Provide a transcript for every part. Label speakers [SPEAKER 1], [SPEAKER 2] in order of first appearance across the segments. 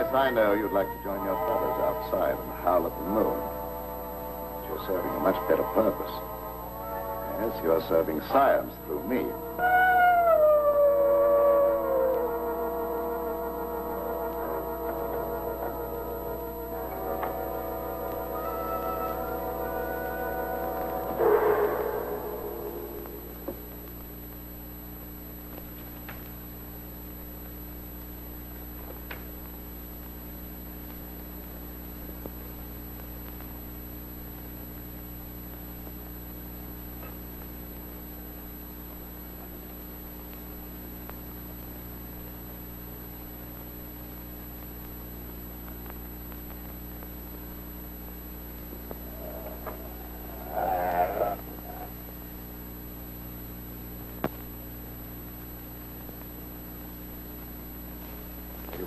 [SPEAKER 1] Yes, I know you'd like to join your brothers outside and howl at the moon. But you're serving a much better purpose. Yes, you're serving science through me.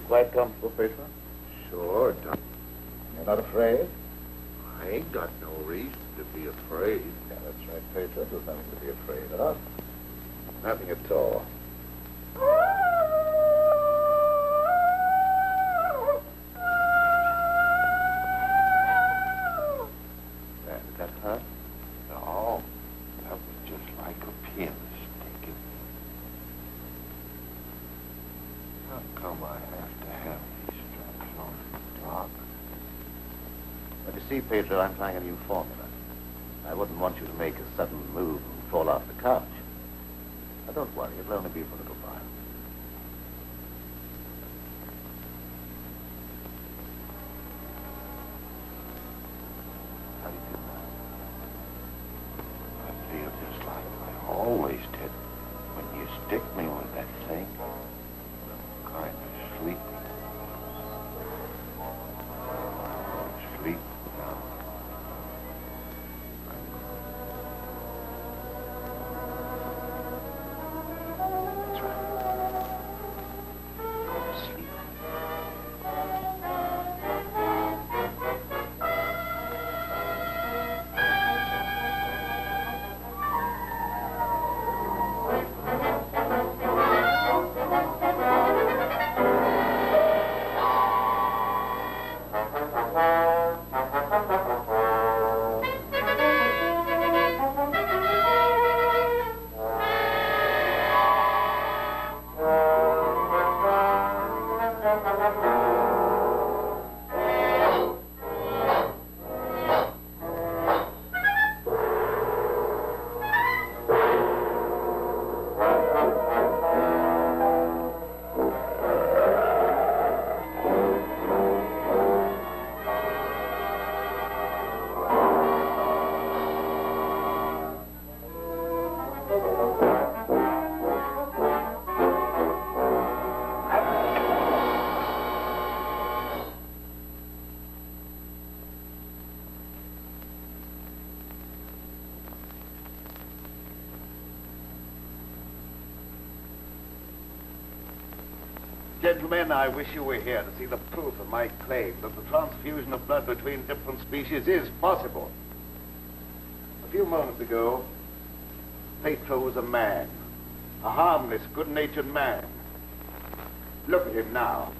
[SPEAKER 2] Quite comfortable, Petra?
[SPEAKER 1] Sure, Tom.
[SPEAKER 2] You're not afraid?
[SPEAKER 3] I ain't got no reason to be afraid.
[SPEAKER 2] Yeah, that's right, Petra. There's nothing to be afraid of. Nothing at all.
[SPEAKER 1] Did that hurt?
[SPEAKER 3] No, that was just like a pin sticking. How come I have to have these straps on the dog?
[SPEAKER 1] But you see, Pedro, I'm trying a new formula. I wouldn't want you to make a sudden move and fall off the couch. Now, don't worry. It'll only be for a little while. How do you feel now?
[SPEAKER 3] I feel just like I always did when you stick me with that thing. Kind of sleepy. I'm asleep now.
[SPEAKER 1] That's right. Go to sleep.
[SPEAKER 2] Gentlemen, I wish you were here to see the proof of my claim that the transfusion of blood between different species is possible. A few moments ago, Petro was a man. A harmless, good-natured man. Look at him now.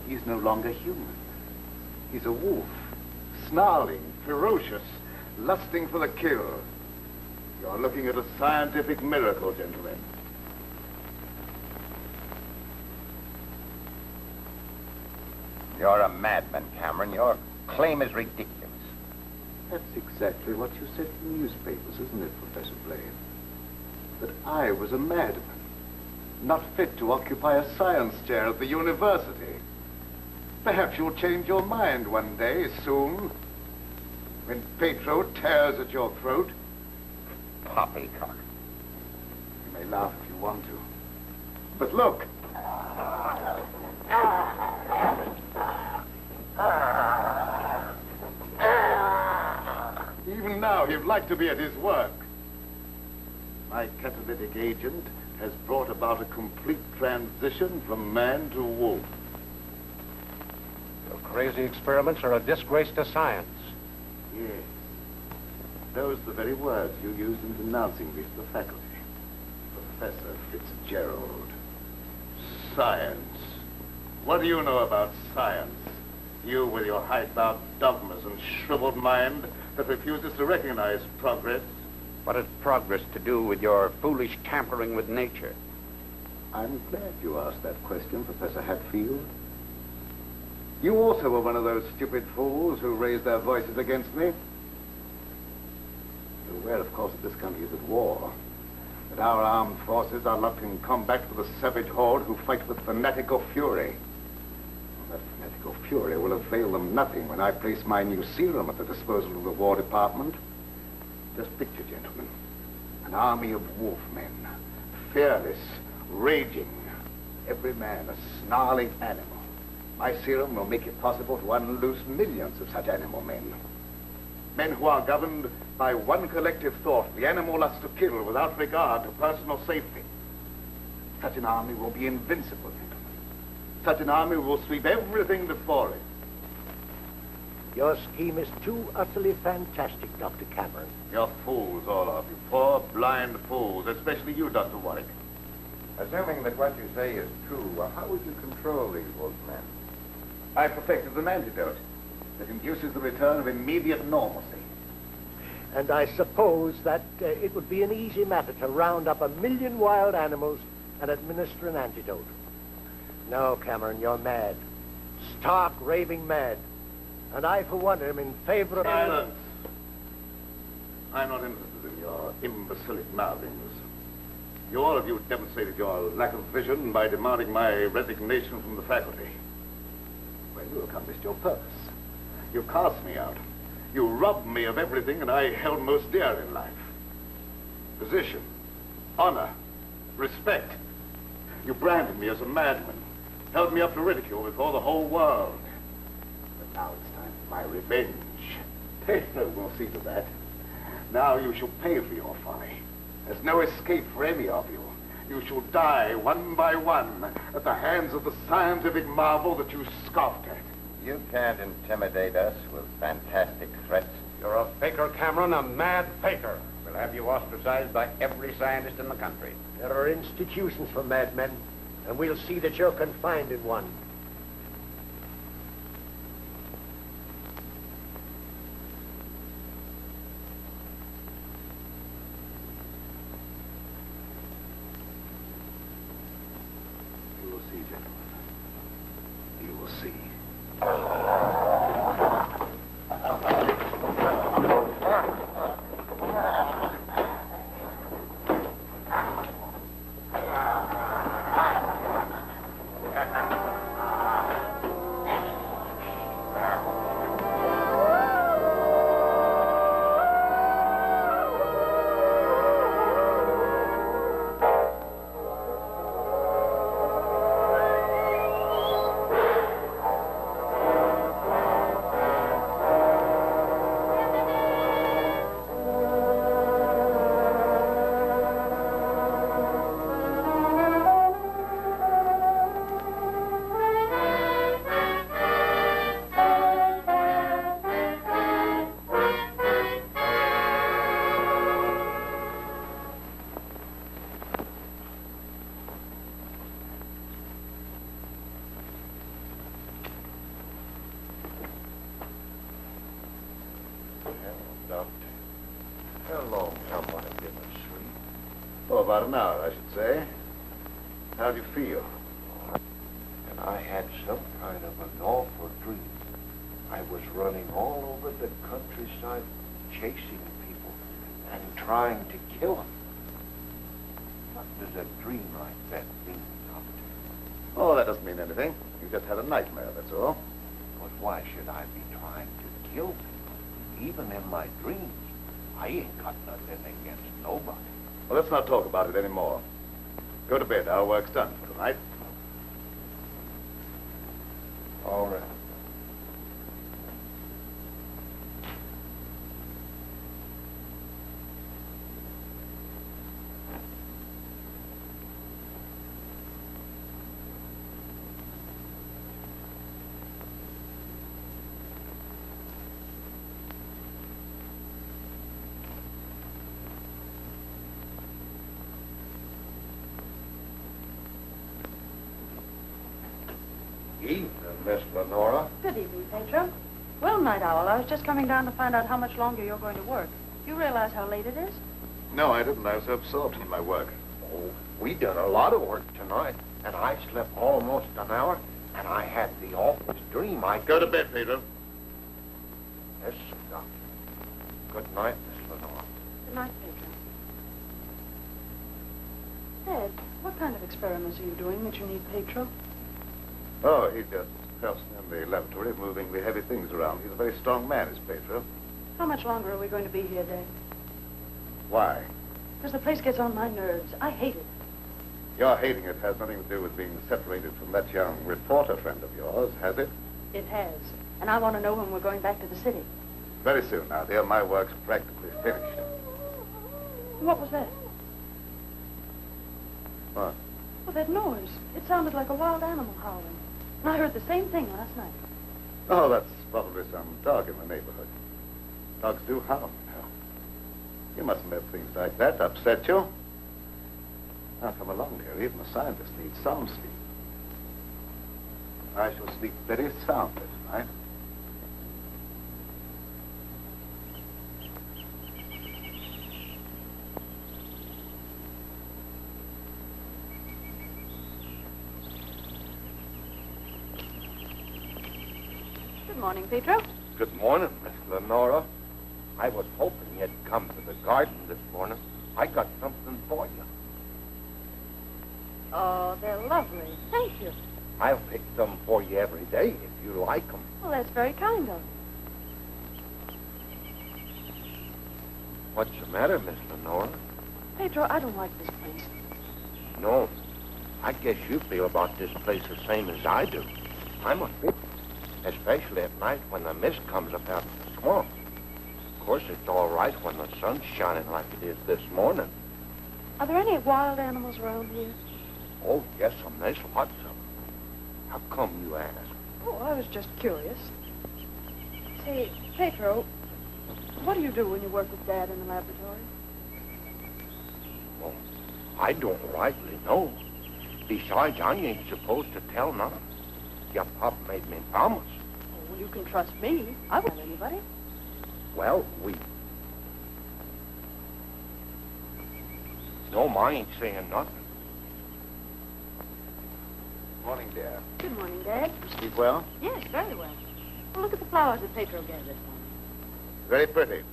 [SPEAKER 2] He's no longer human. He's a wolf, snarling, ferocious, lusting for the kill. You're looking at a scientific miracle, gentlemen.
[SPEAKER 4] You're a madman, Cameron. Your claim is ridiculous.
[SPEAKER 2] That's exactly what you said in the newspapers, isn't it, Professor Blaine? That I was a madman, not fit to occupy a science chair at the university. Perhaps you'll change your mind one day, soon, when Petro tears at your throat.
[SPEAKER 4] Poppycock.
[SPEAKER 2] You may laugh if you want to. But look. Even now, he'd like to be at his work. My catalytic agent has brought about a complete transition from man to wolf.
[SPEAKER 5] Your crazy experiments are a disgrace to science.
[SPEAKER 2] Yes. Those are the very words you used in denouncing me to the faculty. Professor Fitzgerald. Science. What do you know about science? You with your hidebound dogmas and shriveled mind that refuses to recognize progress.
[SPEAKER 5] What has progress to do with your foolish tampering with nature?
[SPEAKER 2] I'm glad you asked that question, Professor Hatfield. You also were one of those stupid fools who raised their voices against me. You're aware, of course, that this country is at war. That our armed forces are locked in combat with a savage horde who fight with fanatical fury. That fanatical fury will avail them nothing when I place my new serum at the disposal of the War Department. Just picture, gentlemen, an army of wolfmen, fearless, raging, every man a snarling animal. My serum will make it possible to unloose millions of such animal men. Men who are governed by one collective thought, the animal lust to kill without regard to personal safety. Such an army will be invincible, gentlemen. Such an army will sweep everything before it.
[SPEAKER 6] Your scheme is too utterly fantastic, Dr. Cameron.
[SPEAKER 2] You're fools, all of you. Poor, blind fools, especially you, Dr. Warwick.
[SPEAKER 4] Assuming that what you say is true, how would you control these wolfmen?
[SPEAKER 2] I perfected an antidote that induces the return of immediate normalcy.
[SPEAKER 6] And I suppose that it would be an easy matter to round up 1 million wild animals and administer an antidote. No, Cameron, you're mad. Stark, raving mad. And I, for one, am in favor of...
[SPEAKER 2] Silence! I'm not interested in your imbecilic mouthings. You all of you demonstrated your lack of vision by demanding my resignation from the faculty. Well, you accomplished your purpose. You cast me out. You robbed me of everything that I held most dear in life. Position, honor, respect. You branded me as a madman, held me up to ridicule before the whole world. But now it's time for my revenge. Pedro will see to that. Now you shall pay for your folly. There's no escape for any of you. You shall die one by one at the hands of the scientific marvel that you scoffed at.
[SPEAKER 4] You can't intimidate us with fantastic threats.
[SPEAKER 5] You're a faker, Cameron, a mad faker. We'll have you ostracized by every scientist in the country.
[SPEAKER 6] There are institutions for madmen, and we'll see that you're confined in one.
[SPEAKER 2] You will see, gentlemen. You will see.
[SPEAKER 3] How long someone had been asleep?
[SPEAKER 2] Oh, about an hour, I should say. How do you feel?
[SPEAKER 3] And I had some kind of an awful dream. I was running all over the countryside, chasing people and trying to kill them. What does a dream like that mean, Doctor?
[SPEAKER 2] Oh, that doesn't mean anything. You just had a nightmare, that's all.
[SPEAKER 3] But why should I be trying to kill people? Even in my dreams, I ain't got nothing against nobody.
[SPEAKER 2] Well, let's not talk about it anymore. Go to bed. Our work's done for tonight.
[SPEAKER 3] All right. Evening, Miss Lenora.
[SPEAKER 7] Good evening, Pedro. Well, Night Owl, I was just coming down to find out how much longer you're going to work. You realize how late it is?
[SPEAKER 2] No, I didn't. I was absorbed in my work.
[SPEAKER 3] Oh, we done a lot of work tonight, and I slept almost an hour, and I had the awfulest dream.
[SPEAKER 2] Go to bed, Pedro.
[SPEAKER 3] Yes, Doctor. Good night, Miss Lenora.
[SPEAKER 7] Good night, Pedro. Dad, what kind of experiments are you doing that you need Pedro?
[SPEAKER 2] Oh, he just helps me in the laboratory, moving the heavy things around. He's a very strong man, is Pedro.
[SPEAKER 7] How much longer are we going to be here, Dad?
[SPEAKER 2] Why?
[SPEAKER 7] Because the place gets on my nerves. I hate it.
[SPEAKER 2] Your hating it has nothing to do with being separated from that young reporter friend of yours, has it?
[SPEAKER 7] It has. And I want to know when we're going back to the city.
[SPEAKER 2] Very soon now, dear. My work's practically finished.
[SPEAKER 7] What was that?
[SPEAKER 2] What?
[SPEAKER 7] Well, that noise. It sounded like a wild animal howling. And I heard the same thing last night.
[SPEAKER 2] Oh, that's probably some dog in the neighborhood. Dogs do howl, you know. You mustn't let things like that upset you. Now, come along, dear. Even a scientist needs some sleep. I shall sleep very soundly tonight.
[SPEAKER 7] Good morning, Pedro.
[SPEAKER 3] Good morning, Miss Lenora. I was hoping you'd come to the garden this morning. I got something for you.
[SPEAKER 7] Oh, they're lovely. Thank you.
[SPEAKER 3] I'll pick some for you every day if you like them.
[SPEAKER 7] Well, that's very kind of you.
[SPEAKER 3] What's the matter, Miss Lenora?
[SPEAKER 7] Pedro, I don't like this place.
[SPEAKER 3] No. I guess you feel about this place the same as I do. I'm afraid, especially at night when the mist comes up out of the swamp. Of course, it's all right when the sun's shining like it is this morning.
[SPEAKER 7] Are there any wild animals around here?
[SPEAKER 3] Oh, yes, there's lots of them. How come you ask?
[SPEAKER 7] Oh, I was just curious. Say, Pedro, what do you do when you work with Dad in the laboratory?
[SPEAKER 3] Well, I don't rightly know. Besides, I ain't supposed to tell nothing. Your pop made me promise.
[SPEAKER 7] Oh, well, you can trust me. I won't tell anybody.
[SPEAKER 3] Well, No, I ain't saying nothing.
[SPEAKER 2] Morning, dear.
[SPEAKER 7] Good morning, Dad.
[SPEAKER 2] You sleep well?
[SPEAKER 7] Yes, very well. Well, look at the flowers that Pedro gathered this morning.
[SPEAKER 2] Very pretty.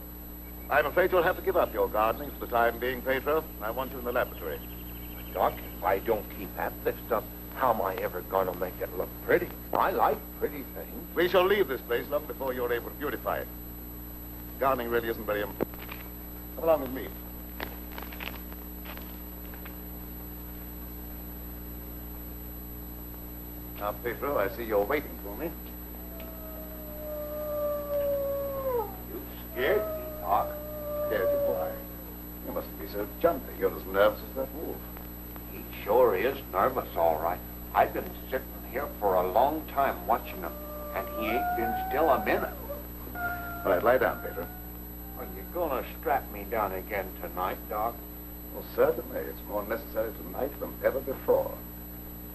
[SPEAKER 2] I'm afraid you'll have to give up your gardening for the time being, Pedro. I want you in the laboratory.
[SPEAKER 3] Doc, if I don't keep at this stuff, how am I ever going to make it look pretty? I like pretty things.
[SPEAKER 2] We shall leave this place long before you're able to beautify it. Gardening really isn't very important. Come along with me. Now, Pedro, I see you're waiting for me.
[SPEAKER 3] You scared me, Doc.
[SPEAKER 2] Scared you? Why? You mustn't be so jumpy. You're as nervous as that wolf.
[SPEAKER 3] He sure is nervous, all right. I've been sitting here for a long time watching him, and he ain't been still a minute.
[SPEAKER 2] All right, lie down, Pedro.
[SPEAKER 3] Are you going to strap me down again tonight, Doc?
[SPEAKER 2] Well, certainly. It's more necessary tonight than ever before.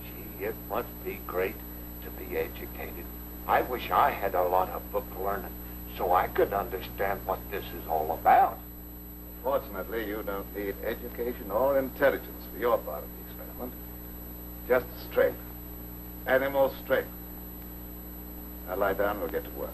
[SPEAKER 3] Gee, it must be great to be educated. I wish I had a lot of book learning so I could understand what this is all about.
[SPEAKER 2] Fortunately, you don't need education or intelligence for your part of the experiment. Just strength. Animal strength. Now lie down and we'll get to work.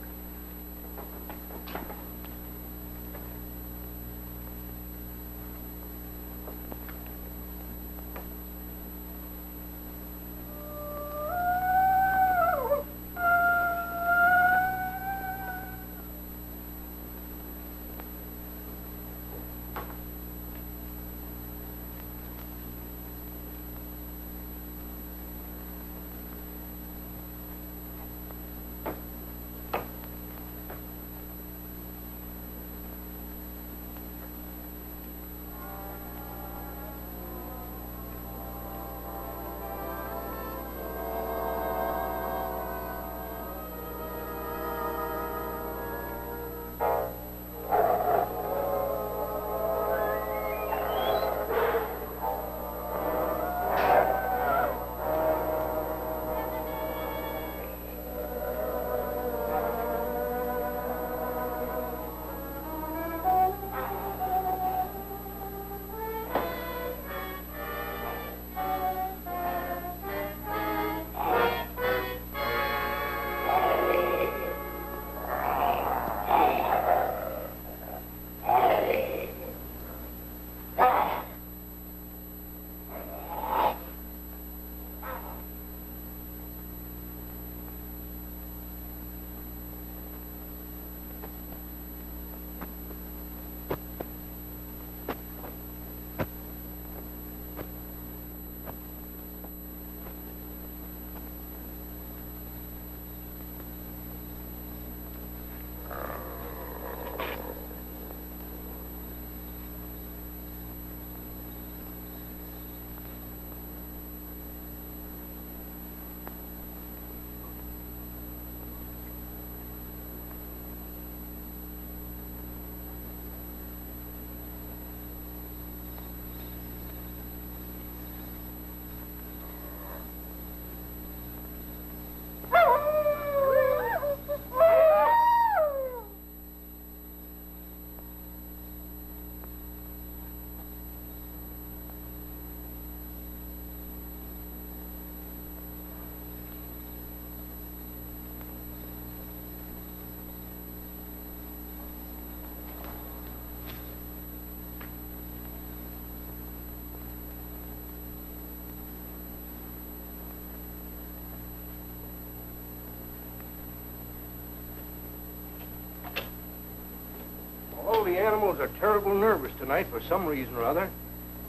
[SPEAKER 3] animals are terrible nervous tonight for some reason or other.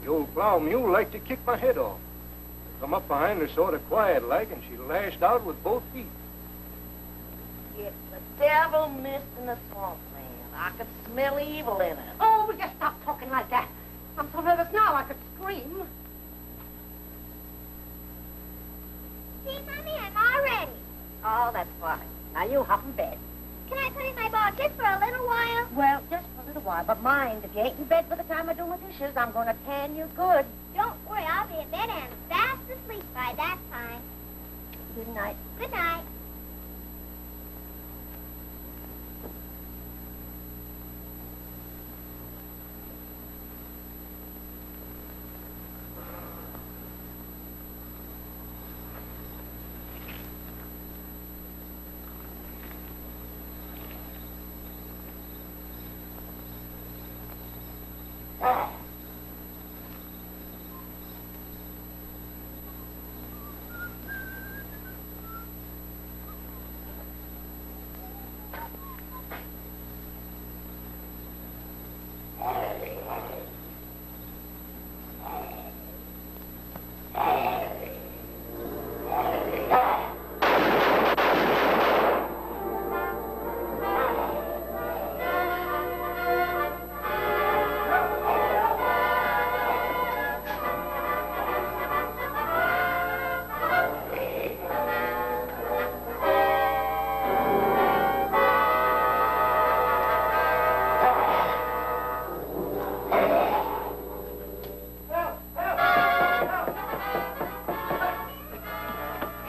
[SPEAKER 3] The old plow mule liked to kick my head off. I come up behind her sort of quiet-like, and she lashed out with both feet.
[SPEAKER 8] It's the devil mist in the swamp, man. I could smell evil in it.
[SPEAKER 9] Oh, will you stop talking like that? I'm so nervous now I could scream.
[SPEAKER 10] See, Mommy, I'm all ready.
[SPEAKER 8] Oh, that's fine. Now you hop in bed.
[SPEAKER 10] Can I put in my ball just for a little while?
[SPEAKER 8] Well, just for a little while, but mind, if you ain't in bed by the time I do my dishes, I'm going to tan you good.
[SPEAKER 10] Don't worry, I'll be in bed and fast asleep by that time.
[SPEAKER 8] Good night.
[SPEAKER 10] Good night.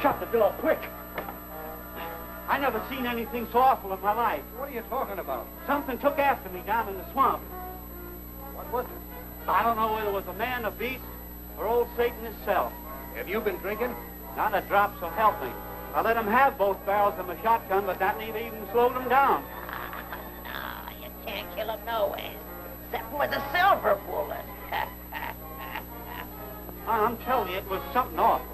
[SPEAKER 6] Shut the door, quick. I never seen anything so awful in my life.
[SPEAKER 3] What are you talking about?
[SPEAKER 6] Something took after me down in the swamp.
[SPEAKER 3] What was it?
[SPEAKER 6] I don't know whether it was a man, a beast, or old Satan himself.
[SPEAKER 3] Have you been drinking?
[SPEAKER 6] Not a drop, so help me. I let him have both barrels of my shotgun, but that ain't even slowed him down.
[SPEAKER 8] No, you can't kill him no way, except with a silver bullet.
[SPEAKER 6] I'm telling you, it was something awful.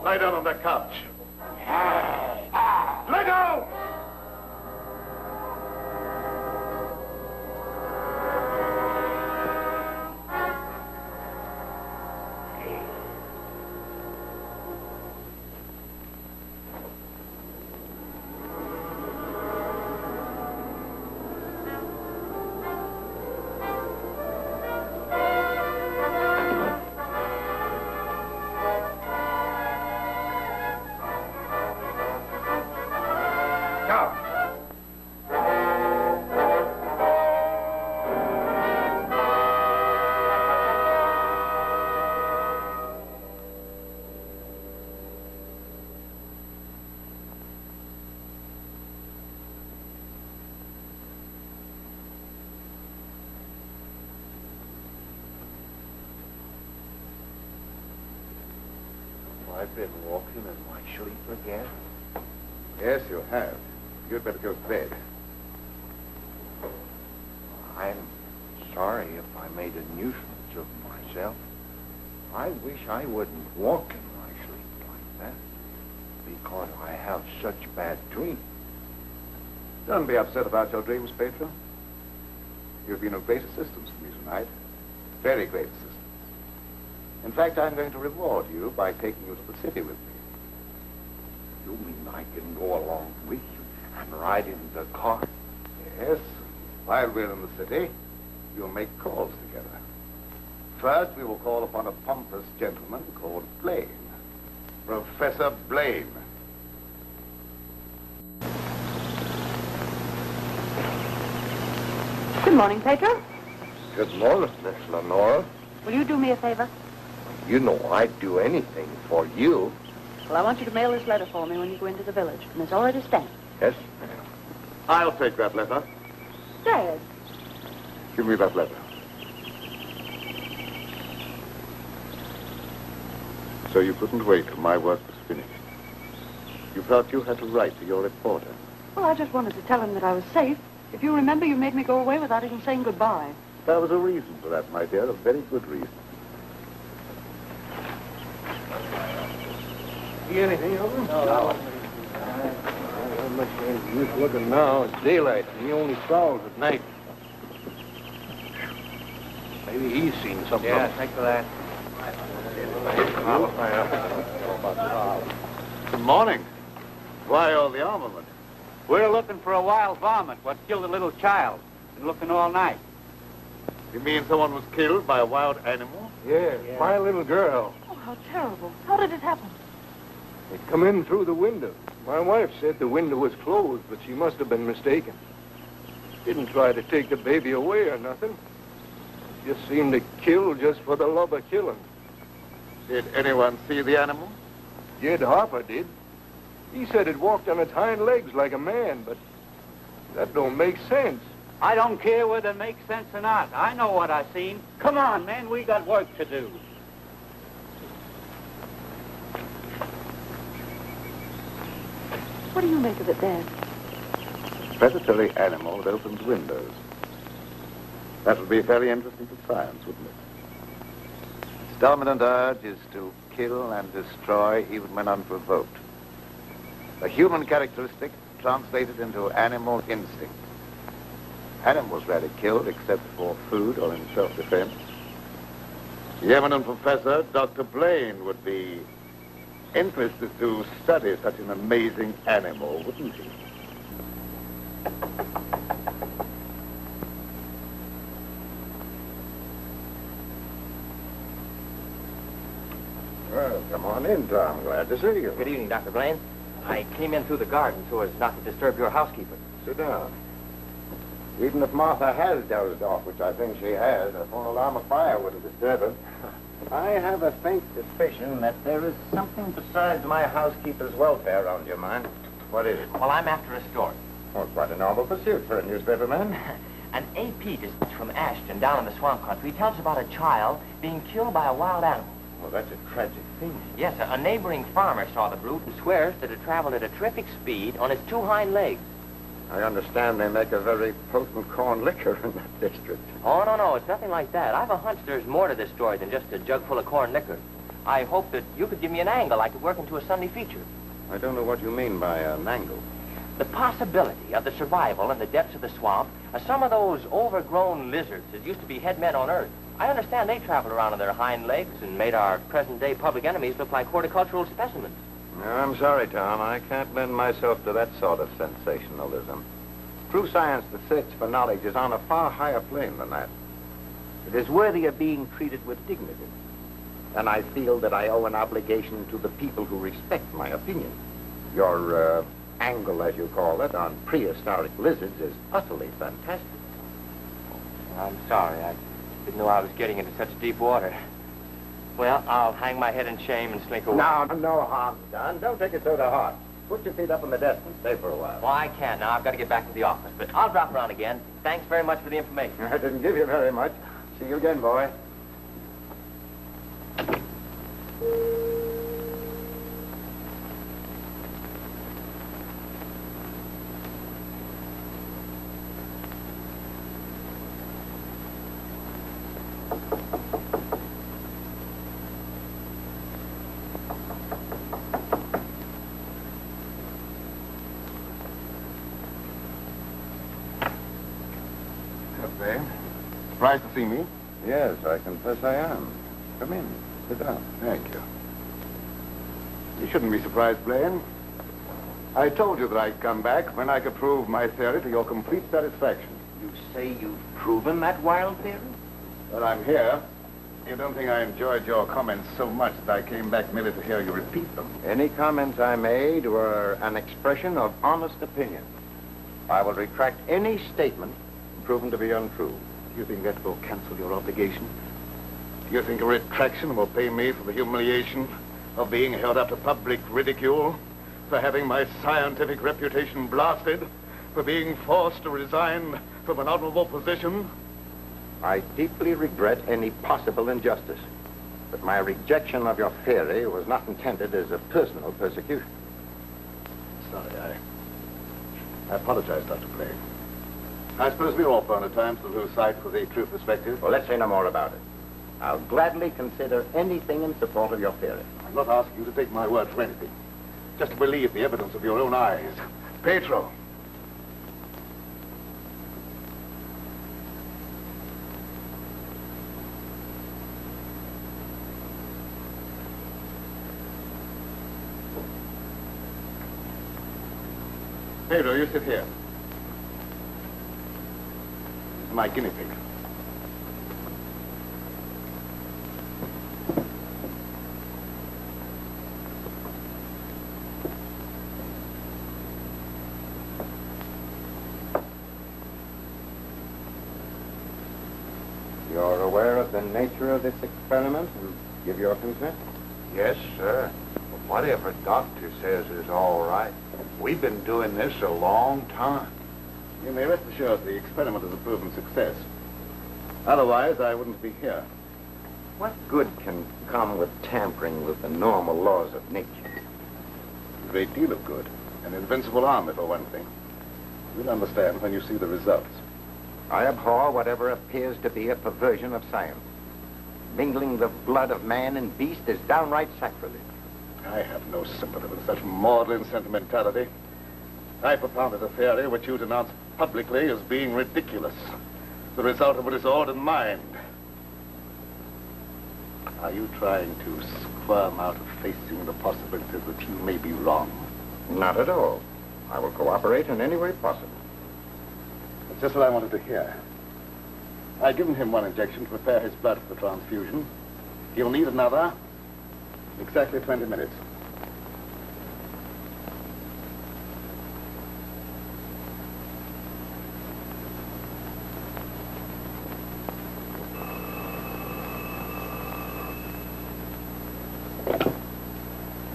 [SPEAKER 2] Lie down on that couch. Let go!
[SPEAKER 3] I've been walking in my sleep again.
[SPEAKER 2] Yes, you have. You'd better go to bed.
[SPEAKER 3] I'm sorry if I made a nuisance of myself. I wish I wouldn't walk in my sleep like that, because I have such bad dreams.
[SPEAKER 2] Don't be upset about your dreams, Pedro. You've been of great assistance to me tonight. Very great assistance. In fact, I'm going to reward you by taking you to the city with me.
[SPEAKER 3] You mean I can go along with you and ride in the car?
[SPEAKER 2] Yes. While we're in the city, you'll make calls together. First, we will call upon a pompous gentleman called Blaine. Professor Blaine.
[SPEAKER 7] Good morning, Pedro.
[SPEAKER 3] Good morning, Miss Lenora.
[SPEAKER 7] Will you do me a favor?
[SPEAKER 3] You know I'd do anything for you.
[SPEAKER 7] Well, I want you to mail this letter for me when you go into the village. And it's already stamped.
[SPEAKER 3] Yes, ma'am.
[SPEAKER 2] I'll take that letter.
[SPEAKER 7] Dad.
[SPEAKER 2] Give me that letter. So you couldn't wait till my work was finished. You felt you had to write to your reporter.
[SPEAKER 7] Well, I just wanted to tell him that I was safe. If you remember, you made me go away without even saying goodbye.
[SPEAKER 2] There was a reason for that, my dear, a very good reason.
[SPEAKER 5] See anything of him? No. Not much use looking now. It's daylight, and he only prowls at night. Maybe he's seen something.
[SPEAKER 4] Yeah, thanks for that.
[SPEAKER 2] Good morning. Why all the armament?
[SPEAKER 11] We're looking for a wild varmint what killed a little child. Been looking all night.
[SPEAKER 2] You mean someone was killed by a wild animal?
[SPEAKER 5] Yeah, my little girl.
[SPEAKER 7] Oh, how terrible. How did it happen?
[SPEAKER 5] It come in through the window. My wife said the window was closed, but she must have been mistaken. Didn't try to take the baby away or nothing. Just seemed to kill just for the love of killing.
[SPEAKER 2] Did anyone see the animal?
[SPEAKER 5] Jed Harper did. He said it walked on its hind legs like a man, but that don't make sense.
[SPEAKER 11] I don't care whether it makes sense or not. I know what I seen. Come on, man, we got work to do.
[SPEAKER 7] What do you make of it, Dad?
[SPEAKER 2] Predatory animal that opens windows. That would be very interesting to science, wouldn't it? Its dominant urge is to kill and destroy even when unprovoked. A human characteristic translated into animal instinct. Animals rarely killed except for food or in self-defense. The eminent professor, Dr. Blaine, would be interested to study such an amazing animal, wouldn't he?
[SPEAKER 3] Well, come on in, Tom. Glad to see you.
[SPEAKER 4] Good evening, Dr. Blaine. I came in through the garden so as not to disturb your housekeeper.
[SPEAKER 3] Sit down. Even if Martha has dozed off, which I think she has, a full alarm of fire wouldn't disturb her.
[SPEAKER 4] I have a faint suspicion that there is something besides my housekeeper's welfare on your mind.
[SPEAKER 3] What is it?
[SPEAKER 4] Well, I'm after a story.
[SPEAKER 3] Well, quite a novel pursuit for a newspaperman.
[SPEAKER 4] An AP dispatch from Ashton down in the swamp country tells about a child being killed by a wild animal.
[SPEAKER 3] Well, that's a tragic thing.
[SPEAKER 4] Yes, a neighboring farmer saw the brute and swears that it traveled at a terrific speed on its two hind legs.
[SPEAKER 3] I understand they make a very potent corn liquor in that district.
[SPEAKER 4] Oh, no, it's nothing like that. I've a hunch there's more to this story than just a jug full of corn liquor. I hope that you could give me an angle I could work into a Sunday feature.
[SPEAKER 3] I don't know what you mean by an angle.
[SPEAKER 4] The possibility of the survival in the depths of the swamp of some of those overgrown lizards that used to be headmen on Earth. I understand they traveled around on their hind legs and made our present-day public enemies look like horticultural specimens.
[SPEAKER 3] No, I'm sorry, Tom. I can't lend myself to that sort of sensationalism. True science that search for knowledge is on a far higher plane than that. It is worthy of being treated with dignity. And I feel that I owe an obligation to the people who respect my opinion. Your angle, as you call it, on prehistoric lizards is utterly fantastic.
[SPEAKER 4] I'm sorry. I didn't know I was getting into such deep water. Well, I'll hang my head in shame and slink away.
[SPEAKER 3] No harm's done. Don't take it so to heart. Put your feet up on the desk and stay for a while.
[SPEAKER 4] Well, I can't now. I've got to get back to the office. But I'll drop around again. Thanks very much for the information.
[SPEAKER 3] I didn't give you very much. See you again, boy.
[SPEAKER 2] Blaine. Surprised to see me?
[SPEAKER 3] Yes, I confess I am. Come in. Sit down.
[SPEAKER 2] Thank you. You shouldn't be surprised, Blaine. I told you that I'd come back when I could prove my theory to your complete satisfaction.
[SPEAKER 4] You say you've proven that wild theory?
[SPEAKER 2] But I'm here. You don't think I enjoyed your comments so much that I came back merely to hear you repeat them?
[SPEAKER 3] Any comments I made were an expression of honest opinion. I will retract any statement proven to be untrue.
[SPEAKER 2] Do you think that will cancel your obligation? Do you think a retraction will pay me for the humiliation of being held up to public ridicule, for having my scientific reputation blasted, for being forced to resign from an honorable position?
[SPEAKER 3] I deeply regret any possible injustice, but my rejection of your theory was not intended as a personal persecution.
[SPEAKER 2] Sorry, I apologize, Dr. Blaine. I suppose we all found at times to lose sight of the true perspective.
[SPEAKER 3] Well, let's say no more about it. I'll gladly consider anything in support of your theory.
[SPEAKER 2] I'm not asking you to take my word for anything. Just to believe the evidence of your own eyes. Pedro. Pedro, you sit here. This is my guinea pig.
[SPEAKER 3] You're aware of the nature of this experiment and give your consent?
[SPEAKER 12] Yes, sir. Whatever doctor says is all right. We've been doing this a long time.
[SPEAKER 2] You may rest assured the experiment is a proven success. Otherwise, I wouldn't be here.
[SPEAKER 3] What good can come with tampering with the normal laws of nature?
[SPEAKER 2] A great deal of good. An invincible army, for one thing. You'll understand when you see the results.
[SPEAKER 3] I abhor whatever appears to be a perversion of science. Mingling the blood of man and beast is downright sacrilege.
[SPEAKER 2] I have no sympathy with such maudlin sentimentality. I propounded a theory which you denounced publicly as being ridiculous. The result of a disordered mind. Are you trying to squirm out of facing the possibilities that you may be wrong?
[SPEAKER 3] Not at all. I will cooperate in any way possible.
[SPEAKER 2] That's just what I wanted to hear. I've given him one injection to prepare his blood for the transfusion. He'll need another in exactly 20 minutes.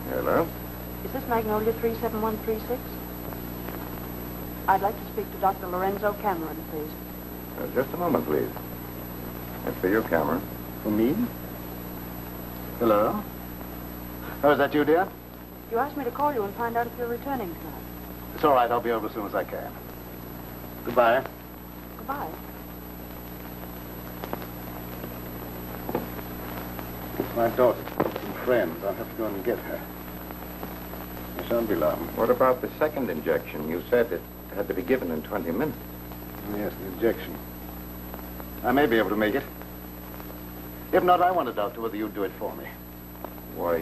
[SPEAKER 3] Hello?
[SPEAKER 7] Is this Magnolia 37136? I'd like to speak to Dr. Lorenzo Cameron, please.
[SPEAKER 3] Just a moment, please. It's for you, Cameron.
[SPEAKER 2] For me? Hello? Oh, is that you, dear?
[SPEAKER 7] You asked me to call you and find out if you're returning tonight.
[SPEAKER 2] It's all right. I'll be over as soon as I can. Goodbye.
[SPEAKER 7] Goodbye.
[SPEAKER 2] My daughter, some friends. I'll have to go and get her. I shan't be long.
[SPEAKER 3] What about the second injection? You said it had to be given in 20 minutes.
[SPEAKER 2] Yes, the injection. I may be able to make it. If not, I wonder, Doctor, whether you'd do it for me.
[SPEAKER 3] Why,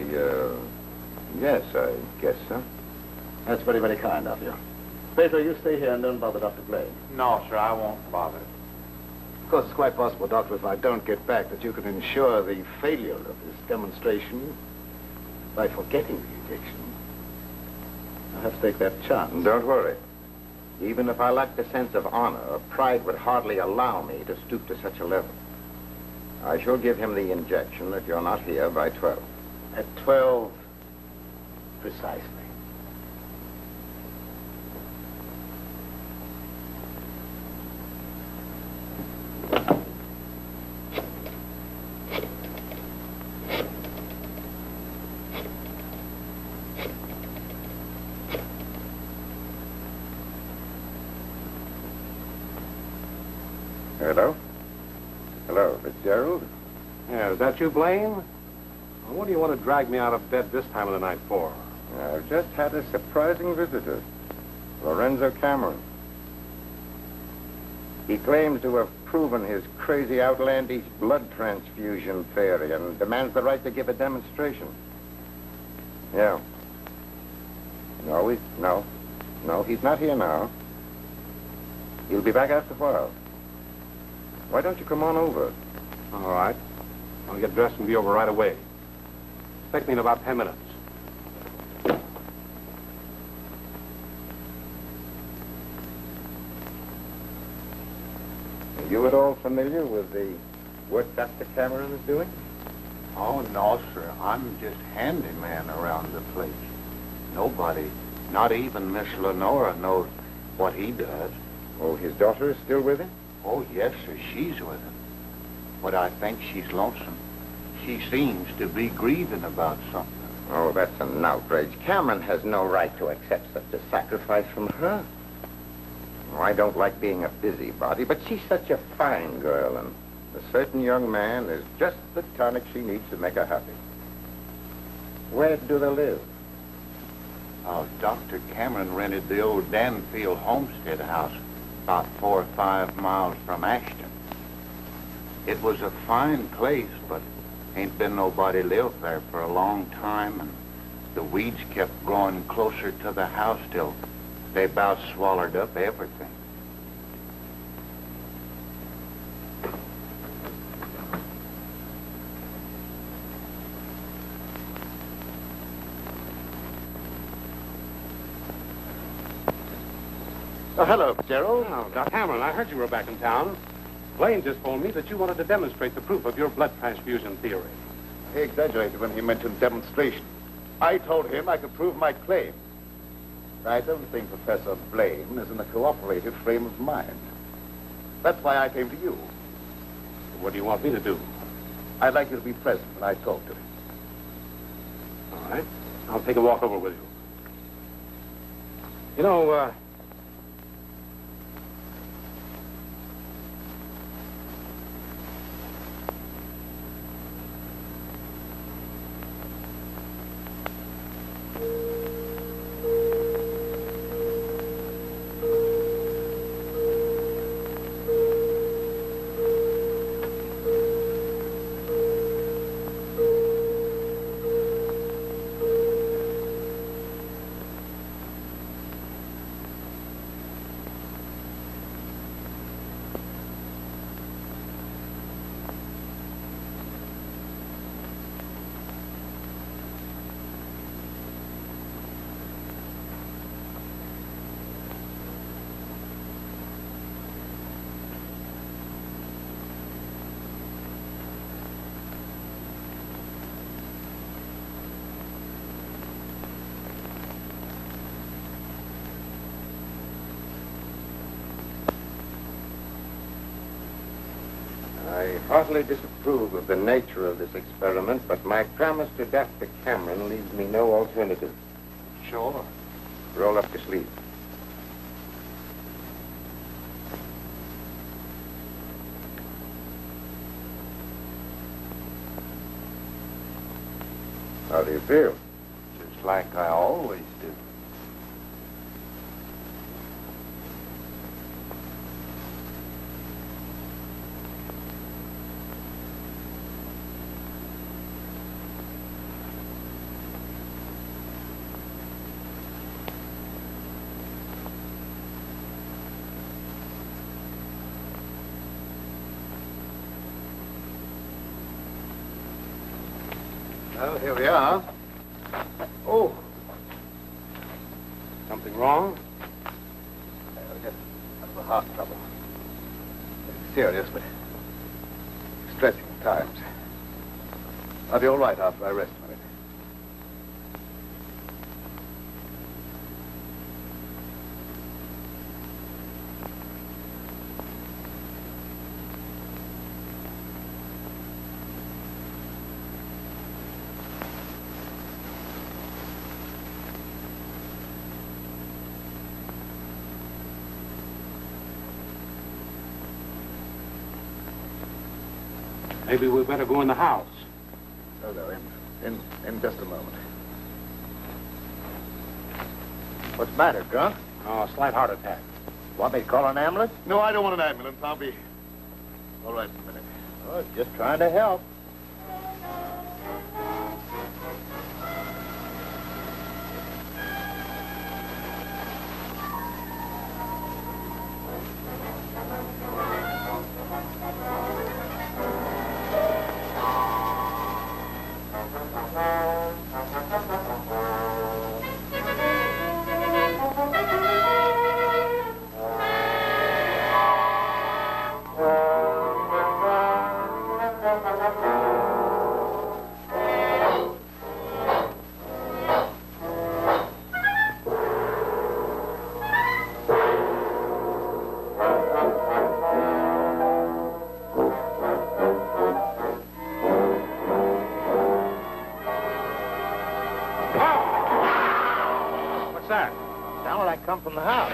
[SPEAKER 3] yes, I guess so.
[SPEAKER 2] That's very, very kind of you. Pedro, you stay here and don't bother Dr. Blaine.
[SPEAKER 12] No, sir, I won't bother.
[SPEAKER 2] Of course, it's quite possible, Doctor, if I don't get back, that you can ensure the failure of this demonstration by forgetting the injection. I'll have to take that chance.
[SPEAKER 3] Don't worry. Even if I lacked a sense of honor, pride would hardly allow me to stoop to such a level. I shall give him the injection if you're not here by 12.
[SPEAKER 2] At 12, precisely.
[SPEAKER 3] Hello? Hello, Fitzgerald?
[SPEAKER 13] Yeah, is that you, Blaine? Well, what do you want to drag me out of bed this time of the night for?
[SPEAKER 3] I've just had a surprising visitor, Lorenzo Cameron. He claims to have
[SPEAKER 14] disproven his crazy, outlandish blood transfusion theory and demands the right to give a demonstration. Yeah. No, he's not here now. He'll be back after a while. Why don't you come on over?
[SPEAKER 13] All right. I'll get dressed and be over right away. Expect me in about 10 minutes.
[SPEAKER 14] Are you at all familiar with the work Dr. Cameron is doing?
[SPEAKER 12] Oh, no, sir. I'm just handyman around the place. Nobody, not even Miss Lenora, knows what he does.
[SPEAKER 14] Oh, his daughter is still with him?
[SPEAKER 12] Oh, yes, sir. She's with him. But I think she's lonesome. She seems to be grieving about something.
[SPEAKER 14] Oh, that's an outrage. Cameron has no right to accept such a sacrifice from her. Oh, I don't like being a busybody, but she's such a fine girl, and a certain young man is just the tonic she needs to make her happy. Where do they live?
[SPEAKER 12] Oh, Dr. Cameron rented the old Danfield homestead house about 4 or 5 miles from Ashton. It was a fine place, but ain't been nobody lived there for a long time, and the weeds kept growing closer to the house till they about swallowed up everything.
[SPEAKER 2] Oh, hello, Gerald.
[SPEAKER 13] Oh, Doc Cameron, I heard you were back in town. Blaine just told me that you wanted to demonstrate the proof of your blood transfusion theory.
[SPEAKER 2] He exaggerated when he mentioned demonstration. I told him I could prove my claim. I don't think Professor Blaine is in a cooperative frame of mind. That's why I came to you.
[SPEAKER 13] What do you want me to do?
[SPEAKER 2] I'd like you to be present when I talk to him.
[SPEAKER 13] All right. I'll take a walk over with you. You know,
[SPEAKER 14] I heartily disapprove of the nature of this experiment, but my promise to Dr. Cameron leaves me no alternative.
[SPEAKER 12] Sure.
[SPEAKER 14] Roll up your sleeve. How do you feel?
[SPEAKER 12] Just like I always do.
[SPEAKER 2] Well, here we are. Oh.
[SPEAKER 13] Something wrong?
[SPEAKER 2] Just a heart trouble. It's serious, but stressing at times. I'll be all right after I rest a minute.
[SPEAKER 13] Maybe we better go in the house.
[SPEAKER 2] Oh, no, in just a moment. What's the matter, Grunt?
[SPEAKER 13] Oh, a slight heart attack.
[SPEAKER 6] Want me to call an ambulance?
[SPEAKER 2] No, I don't want an ambulance.
[SPEAKER 1] All right, a minute.
[SPEAKER 14] Oh, just trying to help. Come from the house.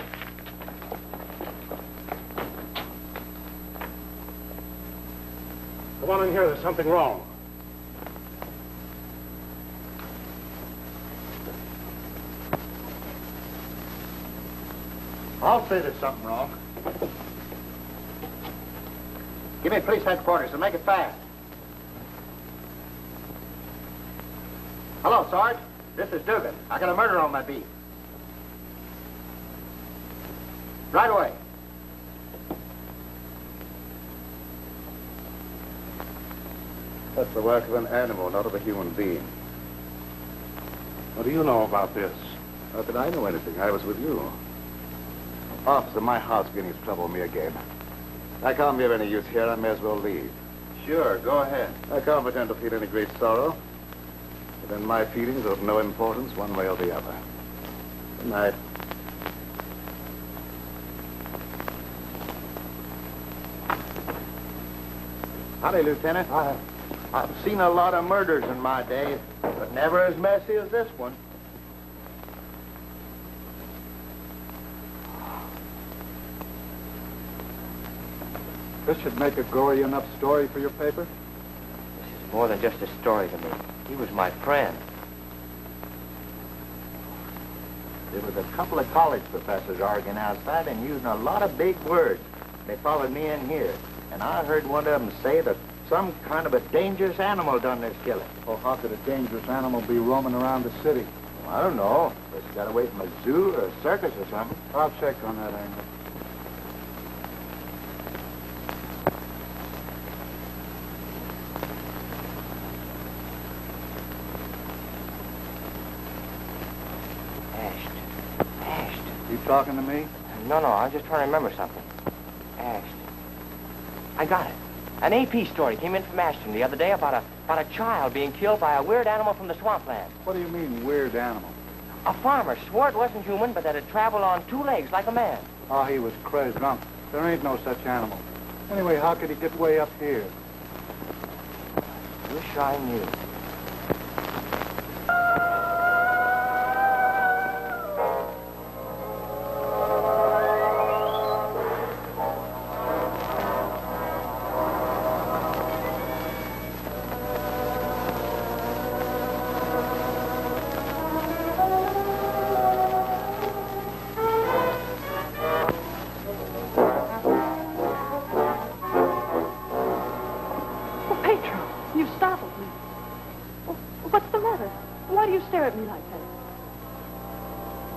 [SPEAKER 13] Come on in here. There's something wrong.
[SPEAKER 14] I'll say there's something wrong. Give me police headquarters and make it fast. Hello, Sarge. This is Dugan. I got a murder on my beat. Right away.
[SPEAKER 2] That's the work of an animal, not of a human being.
[SPEAKER 13] What do you know about this?
[SPEAKER 2] How could I know anything? I was with you. Officer, my heart's beginning to trouble me again. I can't be of any use here. I may as well leave.
[SPEAKER 14] Sure, go ahead.
[SPEAKER 2] I can't pretend to feel any great sorrow. But then my feelings are of no importance one way or the other. Good night.
[SPEAKER 14] Howdy, Lieutenant. I've seen a lot of murders in my day, but never as messy as this one.
[SPEAKER 2] This should make a gory enough story for your paper?
[SPEAKER 4] This is more than just a story to me. He was my friend.
[SPEAKER 14] There was a couple of college professors arguing outside and using a lot of big words. They followed me in here, and I heard one of them say that some kind of a dangerous animal done this killing.
[SPEAKER 2] Well, how could a dangerous animal be roaming around the city?
[SPEAKER 14] Well, I don't know. It's got away from a zoo or a circus or something.
[SPEAKER 2] I'll check on that angle. You talking to me?
[SPEAKER 4] No, I was just trying to remember something. Ashton. I got it. An AP story came in from Ashton the other day about a child being killed by a weird animal from the swampland.
[SPEAKER 2] What do you mean, weird animal?
[SPEAKER 4] A farmer swore it wasn't human, but that it traveled on two legs like a man.
[SPEAKER 2] Oh, he was crazy drunk. There ain't no such animal. Anyway, how could he get way up here?
[SPEAKER 4] Wish I knew.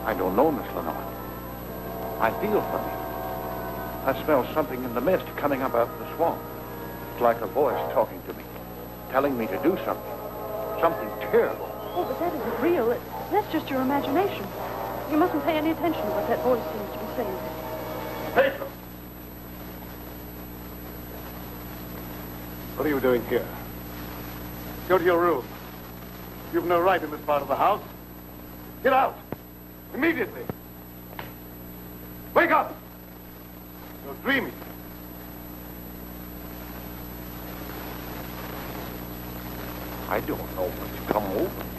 [SPEAKER 3] I don't know, Miss Lenore. I feel funny. I smell something in the mist coming up out of the swamp. It's like a voice talking to me, telling me to do something. Something terrible.
[SPEAKER 7] Oh, but that isn't real. That's just your imagination. You mustn't pay any attention to what that voice seems to be saying.
[SPEAKER 2] Pedro! What are you doing here? Go to your room. You've no right in this part of the house. Get out! Immediately! Wake up! You're dreaming.
[SPEAKER 3] I don't know what's come over me.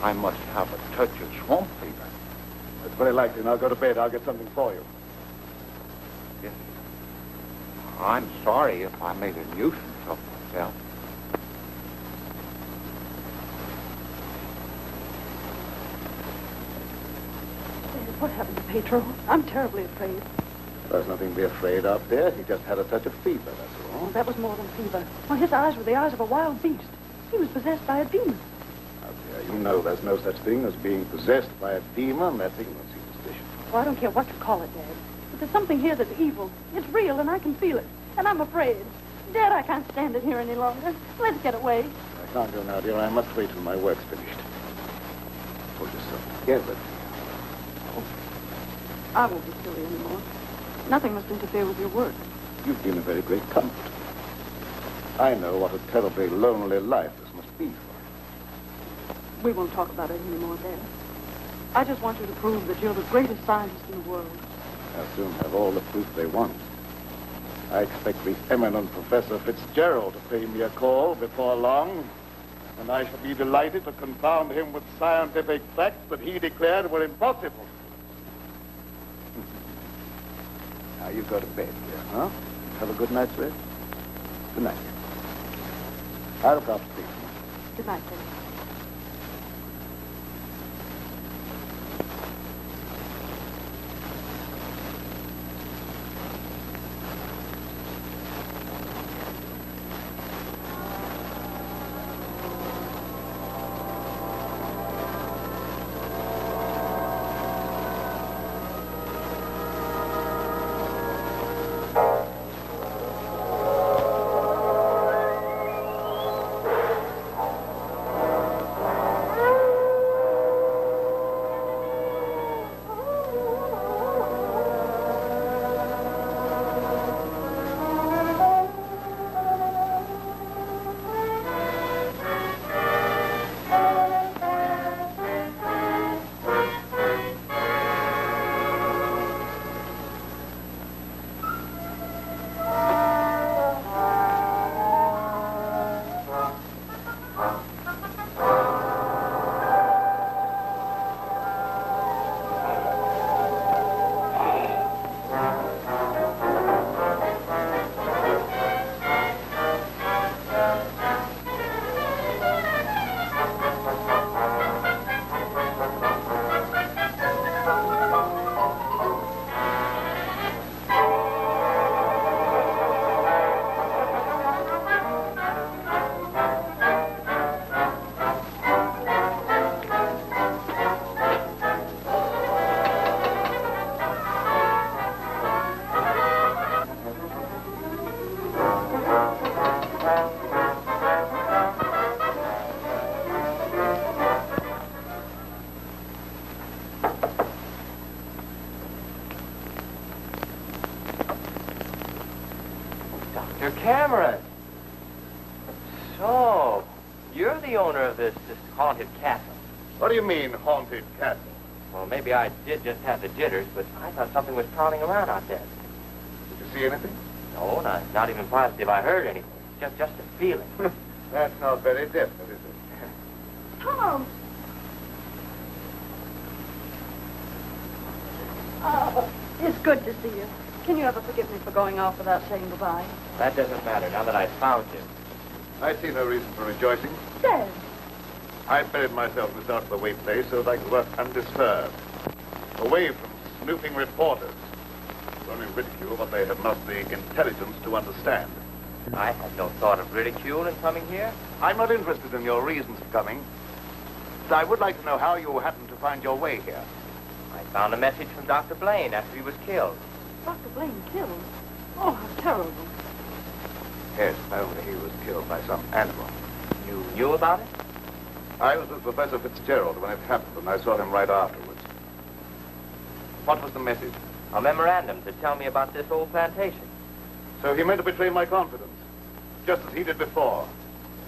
[SPEAKER 3] I must have a touch of swamp fever.
[SPEAKER 2] That's very likely. Now go to bed. I'll get something for you.
[SPEAKER 3] Yes. I'm sorry if I made a nuisance of myself.
[SPEAKER 7] What happened to Pedro? I'm terribly afraid.
[SPEAKER 2] There's nothing to be afraid of, dear. He just had a touch of fever, that's all.
[SPEAKER 7] Oh, that was more than fever. Well, his eyes were the eyes of a wild beast. He was possessed by a demon.
[SPEAKER 2] Now, dear, you know there's no such thing as being possessed by a demon. That's ignorant superstition.
[SPEAKER 7] Oh, I don't care what you call it, Dad. But there's something here that's evil. It's real, and I can feel it. And I'm afraid. Dad, I can't stand it here any longer. Let's get away.
[SPEAKER 2] I can't go now, dear. I must wait till my work's finished. Hold yourself together.
[SPEAKER 7] I won't be silly anymore. Nothing must interfere with your work.
[SPEAKER 2] You've been a very great comfort. I know what a terribly lonely life this must be for
[SPEAKER 7] We won't talk about it anymore, Dad. I just want you to prove that you're the greatest scientist in the world.
[SPEAKER 2] you. I'll soon have all the proof they want. I expect the eminent Professor Fitzgerald to pay me a call before long, and I shall be delighted to confound him with scientific facts that he declared were impossible. Now, you go to bed, dear, huh? Have a good night's rest. Good night. I'll look after things.
[SPEAKER 7] Good night, Dad.
[SPEAKER 4] Dr. Cameron. So, you're the owner of this haunted castle.
[SPEAKER 2] What do you mean, haunted castle?
[SPEAKER 4] Well, maybe I did just have the jitters, but I thought something was prowling around out there.
[SPEAKER 2] Did you see anything?
[SPEAKER 4] No, not even positive I heard anything. Just a feeling.
[SPEAKER 2] That's not very definite, is it?
[SPEAKER 7] Tom! Oh, it's good to see you. Can you ever forgive me for going off without saying goodbye?
[SPEAKER 4] That doesn't matter now that I've found you.
[SPEAKER 2] I see no reason for rejoicing.
[SPEAKER 7] Dad!
[SPEAKER 2] I buried myself in this out-of-the-way place so that I could work undisturbed, away from snooping reporters who only ridicule what they have not the intelligence to understand.
[SPEAKER 4] I had no thought of ridicule in coming here.
[SPEAKER 2] I'm not interested in your reasons for coming. So I would like to know how you happened to find your way here.
[SPEAKER 4] I found a message from Dr. Blaine after he was killed.
[SPEAKER 7] Dr. Blaine killed? Oh, how terrible.
[SPEAKER 2] Yes, only he was killed by some animal.
[SPEAKER 4] You knew about it?
[SPEAKER 2] I was with Professor Fitzgerald when it happened, and I saw him right afterwards. What was the message?
[SPEAKER 4] A memorandum to tell me about this old plantation.
[SPEAKER 2] So he meant to betray my confidence, just as he did before.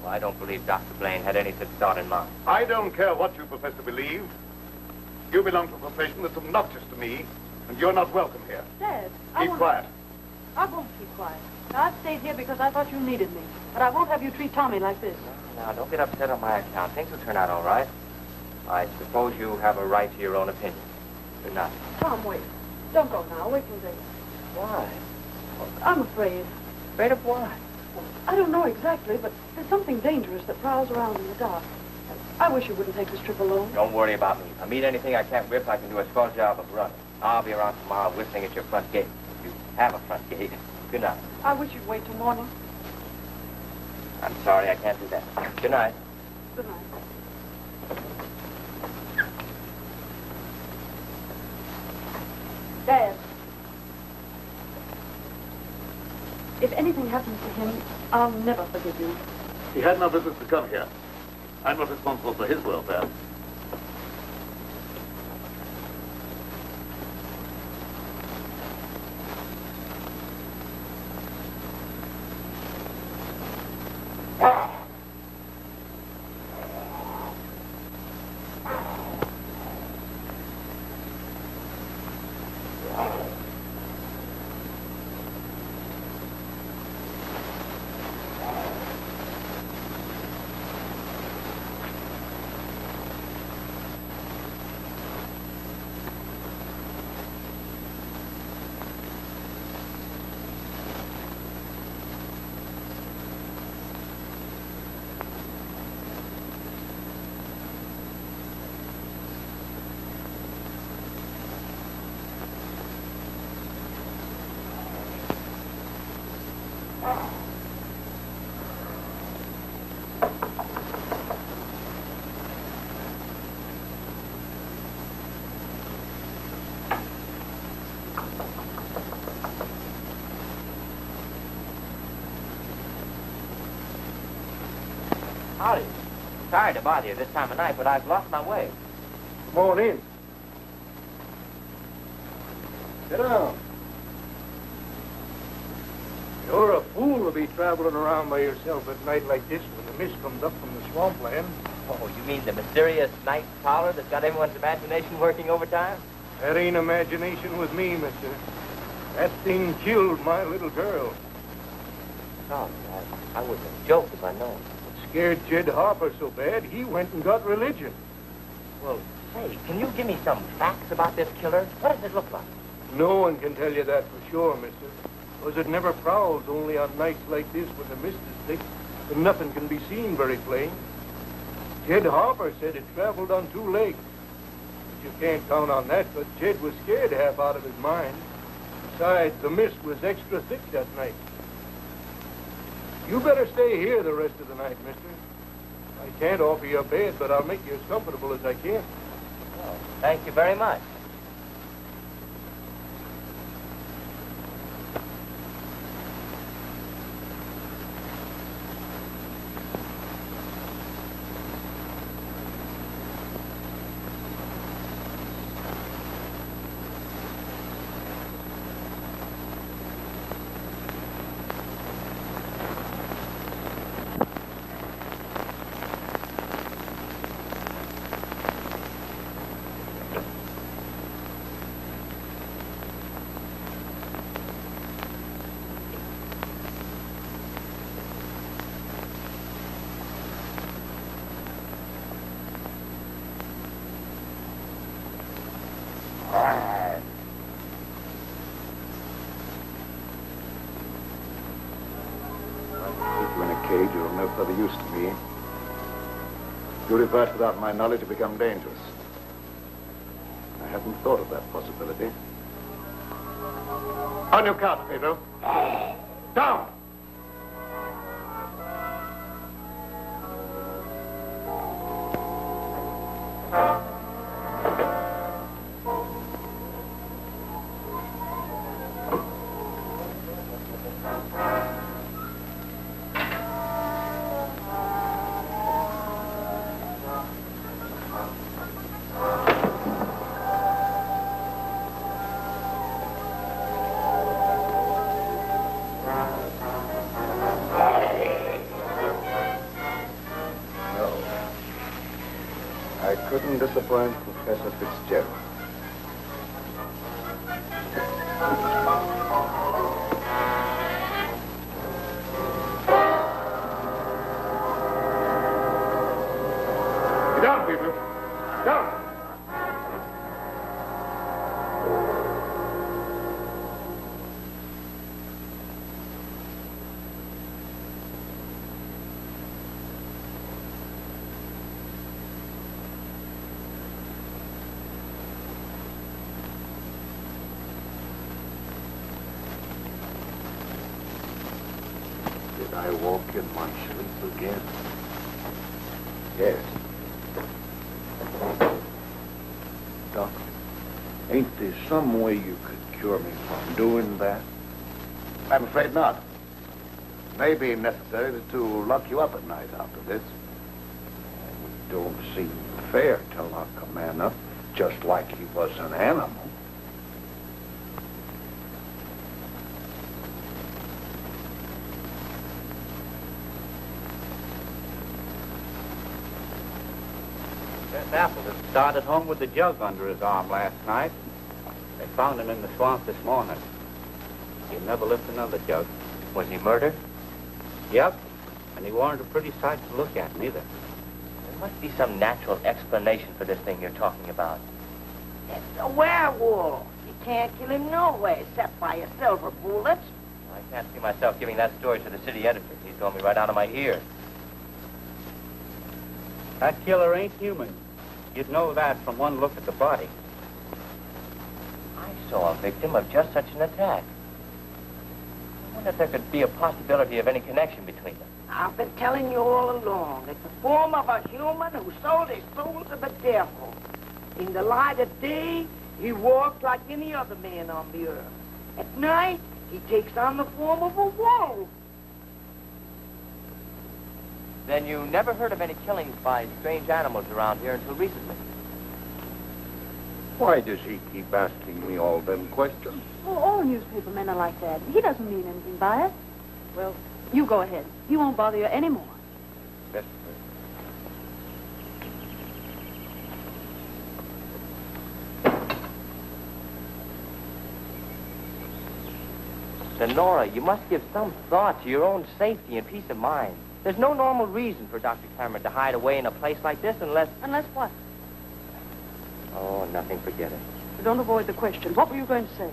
[SPEAKER 4] Well, I don't believe Dr. Blaine had any such thought in mind.
[SPEAKER 2] I don't care what you profess to believe. You belong to a profession that's obnoxious to me, and you're not welcome here.
[SPEAKER 7] Dad,
[SPEAKER 2] Keep quiet.
[SPEAKER 7] I won't keep quiet. Now, I've stayed here because I thought you needed me. But I won't have you treat Tommy like this.
[SPEAKER 4] Now, don't get upset on my account. Things will turn out all right. I suppose you have a right to your own opinion. Good night.
[SPEAKER 7] Tom, wait. Don't go now. Wait till later.
[SPEAKER 4] Why?
[SPEAKER 7] I'm afraid.
[SPEAKER 4] Afraid of what?
[SPEAKER 7] I don't know exactly, but there's something dangerous that prowls around in the dark. I wish you wouldn't take this trip alone.
[SPEAKER 4] Don't worry about me. If I meet anything I can't whip, I can do a swell job of running. I'll be around tomorrow whistling at your front gate. You have a front gate. Good night.
[SPEAKER 7] I wish you'd wait till morning.
[SPEAKER 4] I'm sorry, I can't do that. Good night.
[SPEAKER 7] Good night. Dad. If anything happens to him, I'll never forgive you.
[SPEAKER 1] He had no business to come here. I'm not responsible for his welfare.
[SPEAKER 4] Howdy. Sorry to bother you this time of night, but I've lost my way.
[SPEAKER 5] Come on in. Sit down. You're a fool to be traveling around by yourself at night like this when the mist comes up from the swampland.
[SPEAKER 4] Oh, you mean the mysterious night prowler that's got everyone's imagination working overtime?
[SPEAKER 5] That ain't imagination with me, mister. That thing killed my little girl.
[SPEAKER 4] Sorry, I wouldn't have joked if I'd known.
[SPEAKER 5] Scared Jed Harper so bad, he went and got religion.
[SPEAKER 4] Well, say, can you give me some facts about this killer? What does it look like?
[SPEAKER 5] No one can tell you that for sure, mister. Because it never prowls only on nights like this when the mist is thick and nothing can be seen very plain. Jed Harper said it traveled on 2 legs. But you can't count on that, because Jed was scared half out of his mind. Besides, the mist was extra thick that night. You better stay here the rest of the night, mister. I can't offer you a bed, but I'll make you as comfortable as I can.
[SPEAKER 4] Oh, thank you very much.
[SPEAKER 2] Cage, you're of no further use to me. You revert without my knowledge to become dangerous. I hadn't thought of that possibility. On your couch, Pedro. Down! Couldn't disappoint Professor Fitzgerald. Get down, people. Down.
[SPEAKER 3] Did I walk in my sleep again?
[SPEAKER 2] Yes.
[SPEAKER 3] Doctor, ain't there some way you could cure me from doing that?
[SPEAKER 1] I'm afraid not. It may be necessary to lock you up at night after this.
[SPEAKER 3] It don't seem fair to lock a man up just like he was an animal.
[SPEAKER 11] That apple had started home with the jug under his arm last night. They found him in the swamp this morning. He'll never lift another jug.
[SPEAKER 4] Was he murdered?
[SPEAKER 11] Yep. And he weren't a pretty sight to look at, neither.
[SPEAKER 4] There must be some natural explanation for this thing you're talking about.
[SPEAKER 8] It's a werewolf. You can't kill him no way except by a silver bullet.
[SPEAKER 4] I can't see myself giving that story to the city editor. He's told me right out of my ear.
[SPEAKER 11] That killer ain't human. You'd know that from one look at the body.
[SPEAKER 4] I saw a victim of just such an attack. I wonder if there could be a possibility of any connection between them.
[SPEAKER 8] I've been telling you all along. It's the form of a human who sold his soul to the devil. In the light of day, he walks like any other man on the earth. At night, he takes on the form of a wolf.
[SPEAKER 4] Then you never heard of any killings by strange animals around here until recently?
[SPEAKER 3] Why does he keep asking me all them questions?
[SPEAKER 7] Oh, all newspaper men are like that. He doesn't mean anything by it. Well, you go ahead. He won't bother you anymore.
[SPEAKER 3] Yes,
[SPEAKER 4] Then, Nora, you must give some thought to your own safety and peace of mind. There's no normal reason for Dr. Cameron to hide away in a place like this unless...
[SPEAKER 7] Unless what?
[SPEAKER 4] Oh, nothing, forget it.
[SPEAKER 7] Don't avoid the question. What were you going to say?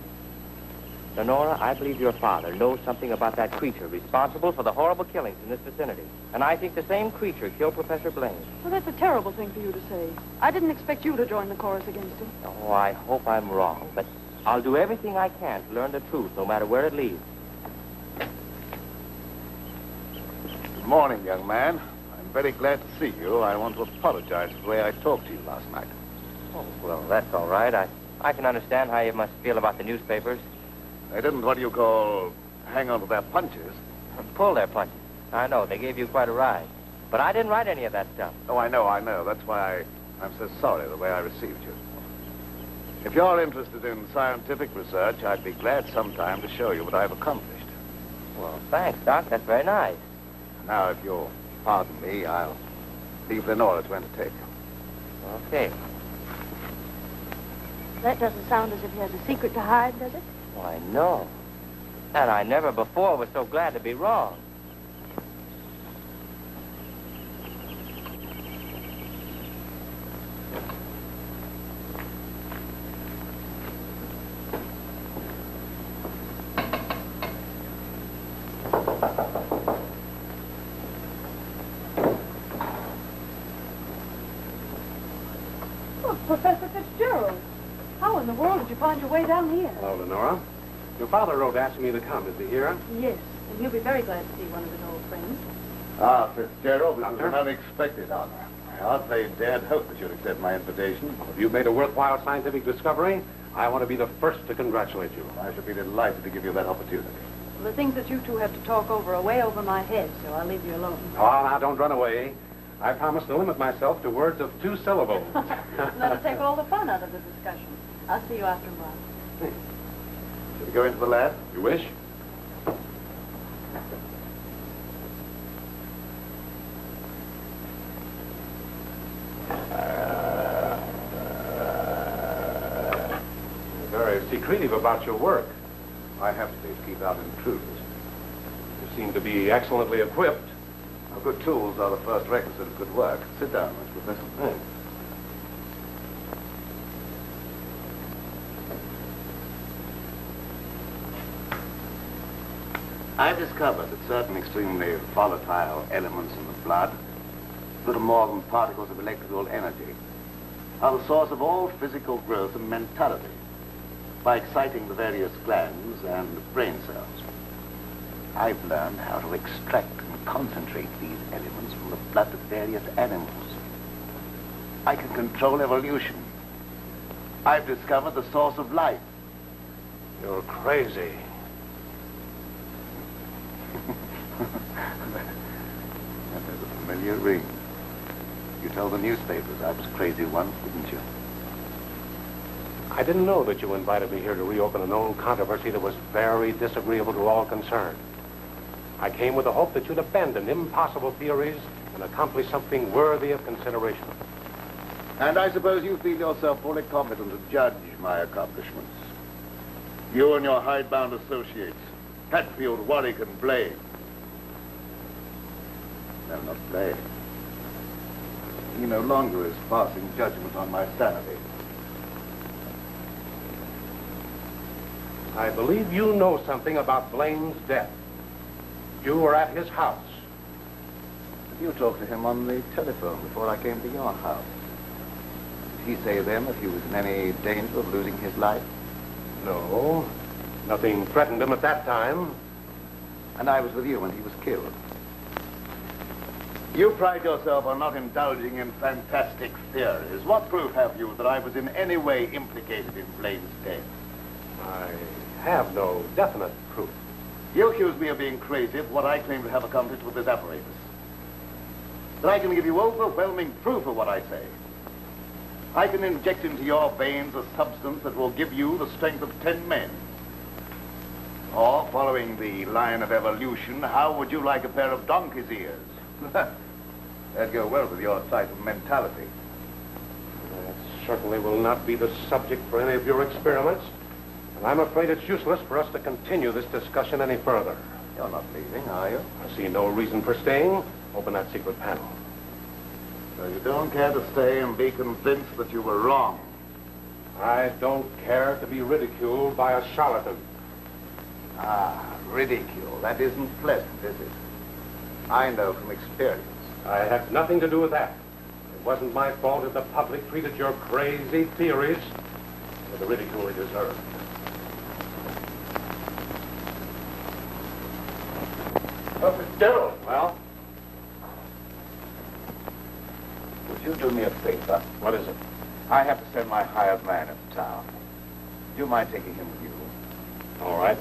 [SPEAKER 4] Lenora, I believe your father knows something about that creature responsible for the horrible killings in this vicinity. And I think the same creature killed Professor Blaine.
[SPEAKER 7] Well, that's a terrible thing for you to say. I didn't expect you to join the chorus against him.
[SPEAKER 4] Oh, I hope I'm wrong, but I'll do everything I can to learn the truth, no matter where it leads.
[SPEAKER 1] Good morning, young man. I'm very glad to see you. I want to apologize for the way I talked to you last night.
[SPEAKER 4] Oh, well, that's all right. I can understand how you must feel about the newspapers.
[SPEAKER 1] They didn't, what do you call, hang on to their punches.
[SPEAKER 4] Pull their punches. I know, they gave you quite a ride. But I didn't write any of that stuff.
[SPEAKER 1] Oh, I know. That's why I'm so sorry the way I received you. If you're interested in scientific research, I'd be glad sometime to show you what I've accomplished.
[SPEAKER 4] Well, thanks, Doc. That's very nice.
[SPEAKER 1] Now, if you'll pardon me, I'll leave Lenora to entertain you.
[SPEAKER 4] Okay.
[SPEAKER 7] That doesn't sound as if he has a secret to hide, does it?
[SPEAKER 4] Why, no. And I never before was so glad to be wrong.
[SPEAKER 7] Oh, Professor Fitzgerald. How in the world did you find your way down here?
[SPEAKER 13] Hello, Lenora. Your father wrote asking me to come. Is he here?
[SPEAKER 7] Yes, and he'll be very glad to see one of his old friends.
[SPEAKER 1] Ah, Fitzgerald, this
[SPEAKER 13] Doctor?
[SPEAKER 1] is an unexpected honor. I hardly dared hope that you'd accept my invitation.
[SPEAKER 13] If you've made a worthwhile scientific discovery, I want to be the first to congratulate you.
[SPEAKER 1] I should be delighted to give you that opportunity.
[SPEAKER 7] Well, the things that you two have to talk over are way over my head, so I'll leave you alone.
[SPEAKER 13] Oh, now, don't run away. I promise to limit myself to words of 2 syllables.
[SPEAKER 7] That'll take all the fun out of the discussion. I'll see you after a while.
[SPEAKER 1] Should we go into the lab?
[SPEAKER 13] You wish? You're very secretive about your work.
[SPEAKER 1] I have to be to keep out intruders.
[SPEAKER 13] You seem to be excellently equipped.
[SPEAKER 1] Now, good tools are the first requisite of good work. Sit down, Mr. Professor.
[SPEAKER 13] Thanks.
[SPEAKER 1] I've discovered that certain extremely volatile elements in the blood, little more than particles of electrical energy, are the source of all physical growth and mentality by exciting the various glands and brain cells. I've learned how to extract and concentrate these elements from the blood of various animals. I can control evolution. I've discovered the source of life.
[SPEAKER 13] You're crazy.
[SPEAKER 1] That has a familiar ring. You told the newspapers I was crazy once, didn't you?
[SPEAKER 13] I didn't know that you invited me here to reopen an old controversy that was very disagreeable to all concerned. I came with the hope that you'd abandon impossible theories and accomplish something worthy of consideration.
[SPEAKER 1] And I suppose you feel yourself fully competent to judge my accomplishments. You and your hidebound associates, Hatfield, Warwick, and Blaine. No, not Blaine. He no longer is passing judgment on my sanity.
[SPEAKER 13] I believe you know something about Blaine's death. You were at his house.
[SPEAKER 1] You talked to him on the telephone before I came to your house. Did he say then that he was in any danger of losing his life?
[SPEAKER 13] No. Nothing threatened him at that time.
[SPEAKER 1] And I was with you when he was killed. You pride yourself on not indulging in fantastic theories. What proof have you that I was in any way implicated in Blaine's death?
[SPEAKER 13] I have no definite proof.
[SPEAKER 1] You accuse me of being crazy for what I claim to have accomplished with this apparatus. But I can give you overwhelming proof of what I say. I can inject into your veins a substance that will give you the strength of 10 men. Or, following the line of evolution, how would you like a pair of donkey's ears? That'd go well with your type of mentality.
[SPEAKER 13] That certainly will not be the subject for any of your experiments. And I'm afraid it's useless for us to continue this discussion any further.
[SPEAKER 1] You're not leaving, are you?
[SPEAKER 13] I see no reason for staying. Open that secret panel.
[SPEAKER 1] So you don't care to stay and be convinced that you were wrong?
[SPEAKER 13] I don't care to be ridiculed by a charlatan.
[SPEAKER 1] Ah, ridicule. That isn't pleasant, is it? I know from experience.
[SPEAKER 13] I have nothing to do with that. It wasn't my fault if the public treated your crazy theories with the ridicule they deserved.
[SPEAKER 1] Oh, Fitzgerald.
[SPEAKER 13] Well?
[SPEAKER 1] Would you do me a favor?
[SPEAKER 13] What is it?
[SPEAKER 1] I have to send my hired man into town. Do you mind taking him with you?
[SPEAKER 13] All right.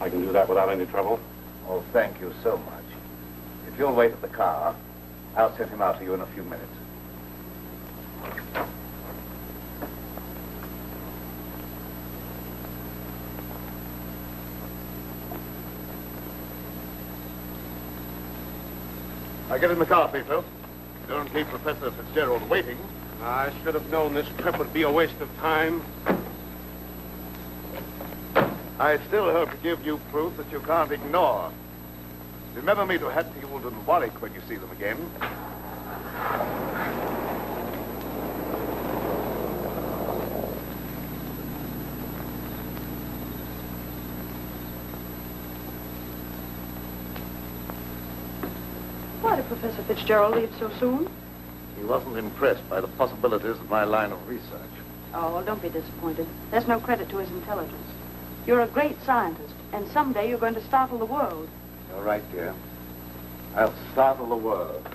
[SPEAKER 13] I can do that without any trouble.
[SPEAKER 1] Oh, thank you so much. If you'll wait at the car, I'll send him out to you in a few minutes. Now get in the car, Peter. Don't keep Professor Fitzgerald waiting.
[SPEAKER 13] I should have known this trip would be a waste of time.
[SPEAKER 1] I still hope to give you proof that you can't ignore. Remember me to Hatfield and Warwick when you see them again.
[SPEAKER 7] Why did Professor Fitzgerald leave so soon?
[SPEAKER 1] He wasn't impressed by the possibilities of my line of research.
[SPEAKER 7] Oh, well, don't be disappointed. There's no credit to his intelligence. You're a great scientist, and someday you're going to startle the world.
[SPEAKER 1] You're right, dear. I'll startle the world.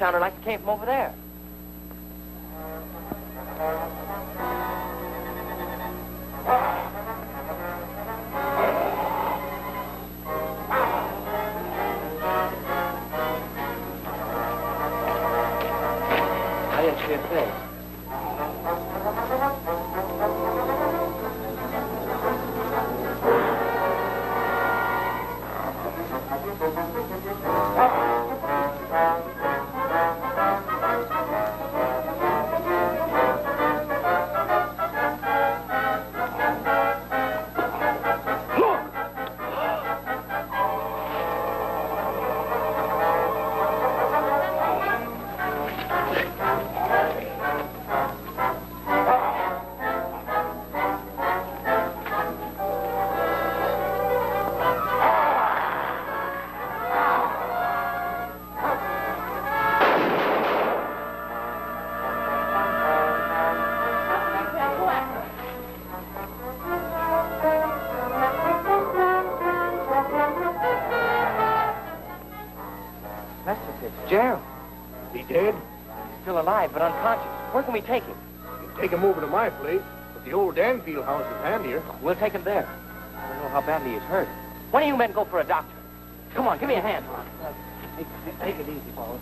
[SPEAKER 4] sounded like it came from over there. I didn't see a thing. Gerald.
[SPEAKER 5] Is he dead?
[SPEAKER 4] He's still alive, but unconscious. Where can we take him?
[SPEAKER 5] You can take him over to my place, but the old Danfield house is handier.
[SPEAKER 4] We'll take him there. I don't know how badly he's hurt. One of you men go for a doctor. Come on, give me a hand.
[SPEAKER 6] Take it easy, fellas.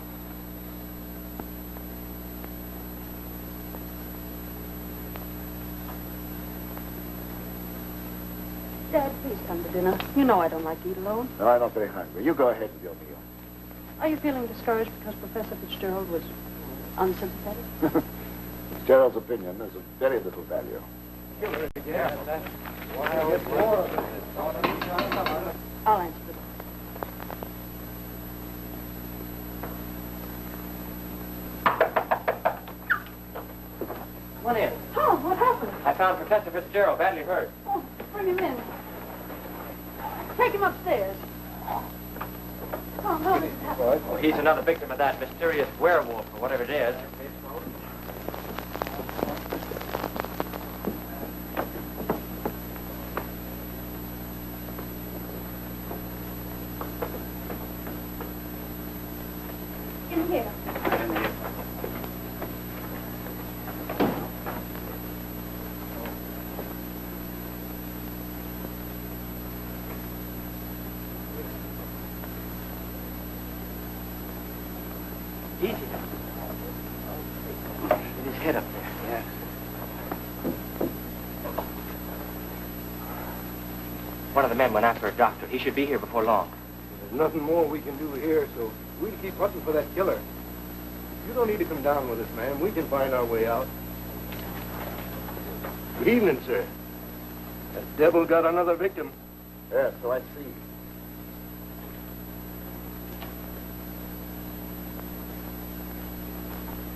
[SPEAKER 7] Dad, please come to dinner. You know I don't like to eat alone.
[SPEAKER 1] No, I'm not very hungry. You go ahead with your meal.
[SPEAKER 7] Are you feeling discouraged because Professor Fitzgerald was unsympathetic?
[SPEAKER 1] Fitzgerald's opinion is of very little value.
[SPEAKER 7] I'll answer the door.
[SPEAKER 4] Come on in.
[SPEAKER 7] Oh, what happened?
[SPEAKER 4] I found Professor Fitzgerald badly hurt.
[SPEAKER 7] Oh, bring him in. Take him upstairs. Oh, no, this is happening.
[SPEAKER 4] Oh, he's another victim of that mysterious werewolf, or whatever it is.
[SPEAKER 7] In here.
[SPEAKER 4] Easy. Get his head up there. Yes. One of the men went after a doctor. He should be here before long.
[SPEAKER 5] There's nothing more we can do here, so we'll keep hunting for that killer. You don't need to come down with us, ma'am. We can find our way out. Good evening, sir. That devil got another victim.
[SPEAKER 1] Yes, so I see.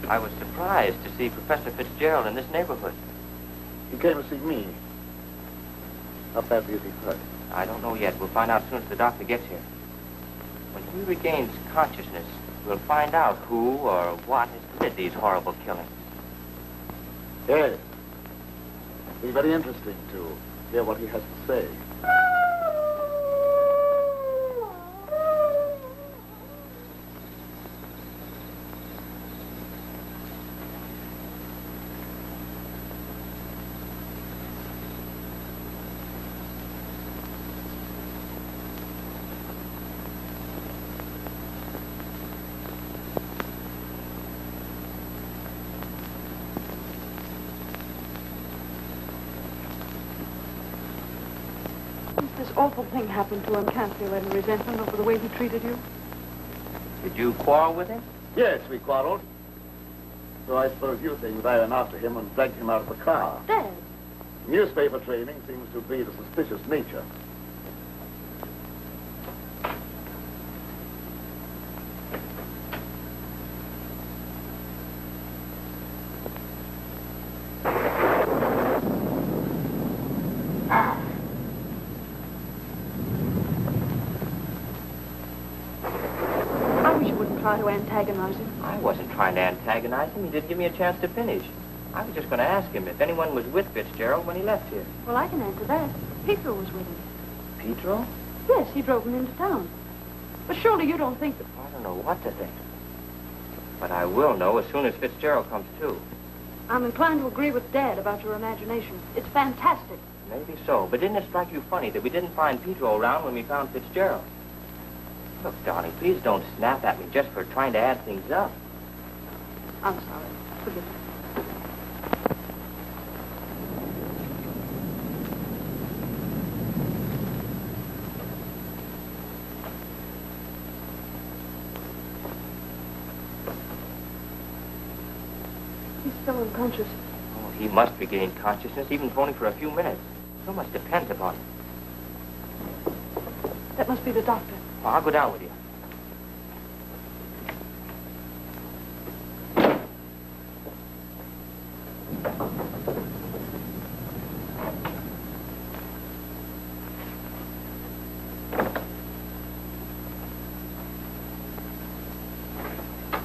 [SPEAKER 4] I was surprised to see Professor Fitzgerald in this neighborhood.
[SPEAKER 1] He came to see me. How badly is he hurt?
[SPEAKER 4] I don't know yet. We'll find out as soon as the doctor gets here. When he regains consciousness, we'll find out who or what has committed these horrible killings.
[SPEAKER 1] Yes. It'll be very interesting to hear what he has to say.
[SPEAKER 7] This awful thing happened to him. Can't feel any resentment over the way he treated you.
[SPEAKER 4] Did you quarrel with him?
[SPEAKER 1] Yes, we quarreled. So I suppose you think that I ran after him and dragged him out of the car.
[SPEAKER 7] Dad.
[SPEAKER 1] Newspaper training seems to breed a suspicious nature.
[SPEAKER 7] Try to antagonize him.
[SPEAKER 4] I wasn't trying to antagonize him. He didn't give me a chance to finish. I was just going to ask him if anyone was with Fitzgerald when he left here.
[SPEAKER 7] Well, I can answer that. Pietro was with him.
[SPEAKER 4] Pietro?
[SPEAKER 7] Yes, he drove him into town. But surely you don't think that...
[SPEAKER 4] I don't know what to think. But I will know as soon as Fitzgerald comes to.
[SPEAKER 7] I'm inclined to agree with Dad about your imagination. It's fantastic.
[SPEAKER 4] Maybe so, but didn't it strike you funny that we didn't find Pedro around when we found Fitzgerald? Look, darling, please don't snap at me just for trying to add things up.
[SPEAKER 7] I'm sorry. Forgive me. He's still unconscious.
[SPEAKER 4] Oh, he must regain consciousness, even if only for a few minutes. So much depends upon it.
[SPEAKER 7] That must be the doctor.
[SPEAKER 4] Well, I'll go down with you.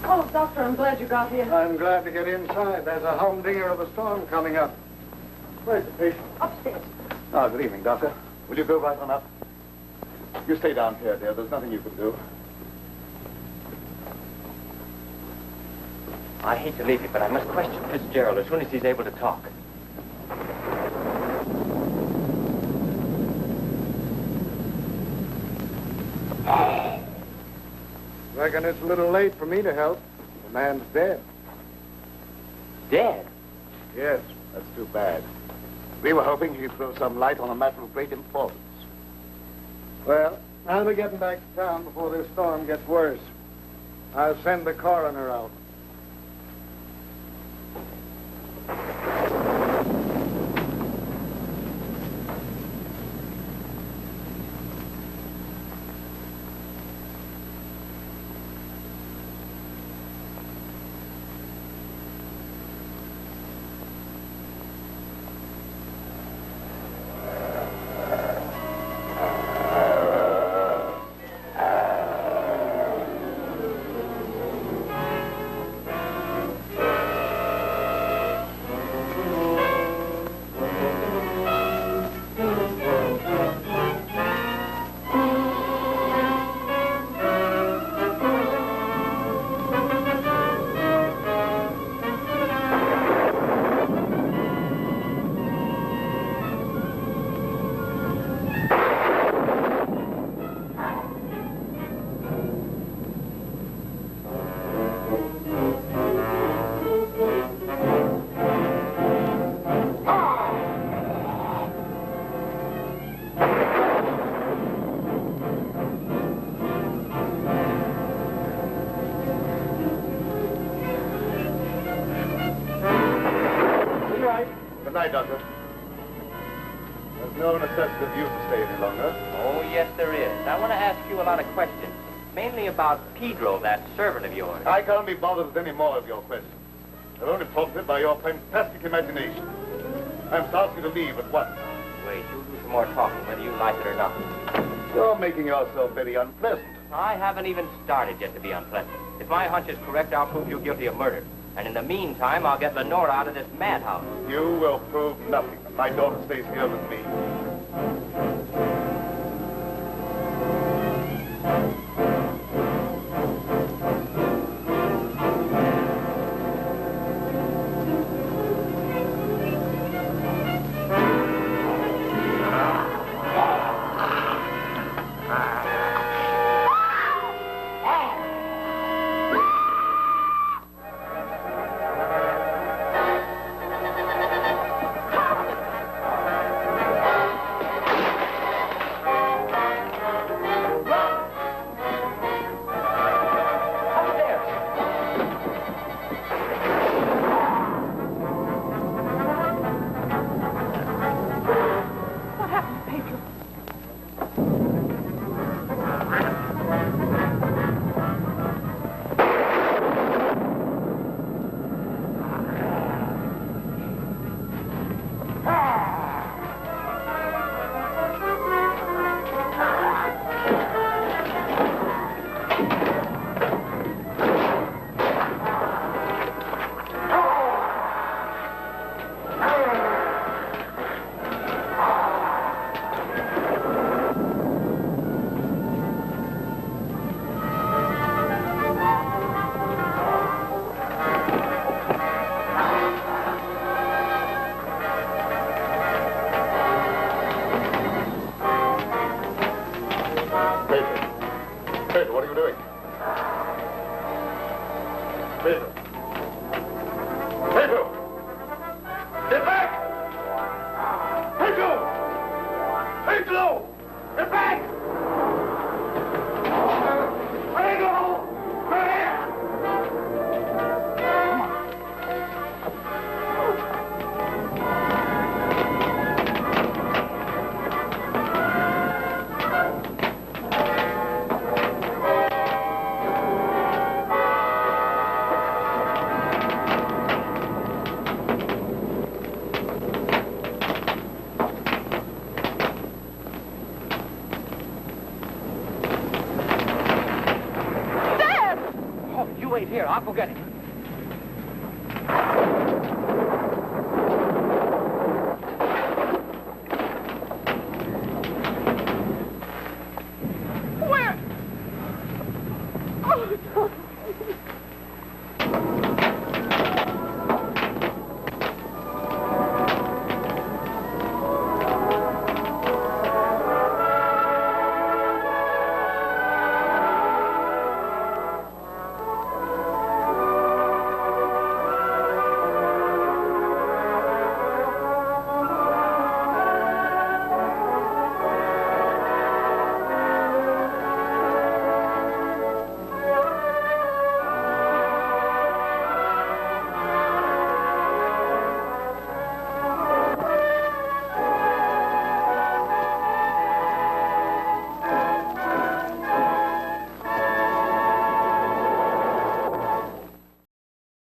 [SPEAKER 7] Oh, Doctor, I'm glad you got here.
[SPEAKER 5] I'm glad to get inside. There's a humdinger of a storm coming up. Where's the patient?
[SPEAKER 7] Upstairs.
[SPEAKER 1] Ah, good evening, Doctor. Will you go right on up? You stay down here, dear. There's nothing you can do.
[SPEAKER 4] I hate to leave you, but I must question Fitzgerald as soon as he's able to talk.
[SPEAKER 5] Reckon it's a little late for me to help. The man's dead.
[SPEAKER 4] Dead?
[SPEAKER 1] Yes, that's too bad. We were hoping he'd throw some light on a matter of great importance.
[SPEAKER 5] Well, I'll be getting back to town before this storm gets worse. I'll send the coroner out.
[SPEAKER 1] Good night, Doctor. There's no necessity of you to stay any longer.
[SPEAKER 4] Oh, yes, there is. I want to ask you a lot of questions, mainly about Pedro, that servant of yours.
[SPEAKER 1] I can't be bothered with any more of your questions. They're only prompted by your fantastic imagination. I'm asking you to leave at once.
[SPEAKER 4] Wait, you'll do some more talking, whether you like it or not.
[SPEAKER 1] You're making yourself very unpleasant.
[SPEAKER 4] I haven't even started yet to be unpleasant. If my hunch is correct, I'll prove you guilty of murder. And in the meantime, I'll get Lenora out of this madhouse.
[SPEAKER 1] You will prove nothing. My daughter stays here with me.
[SPEAKER 4] I'll go get him.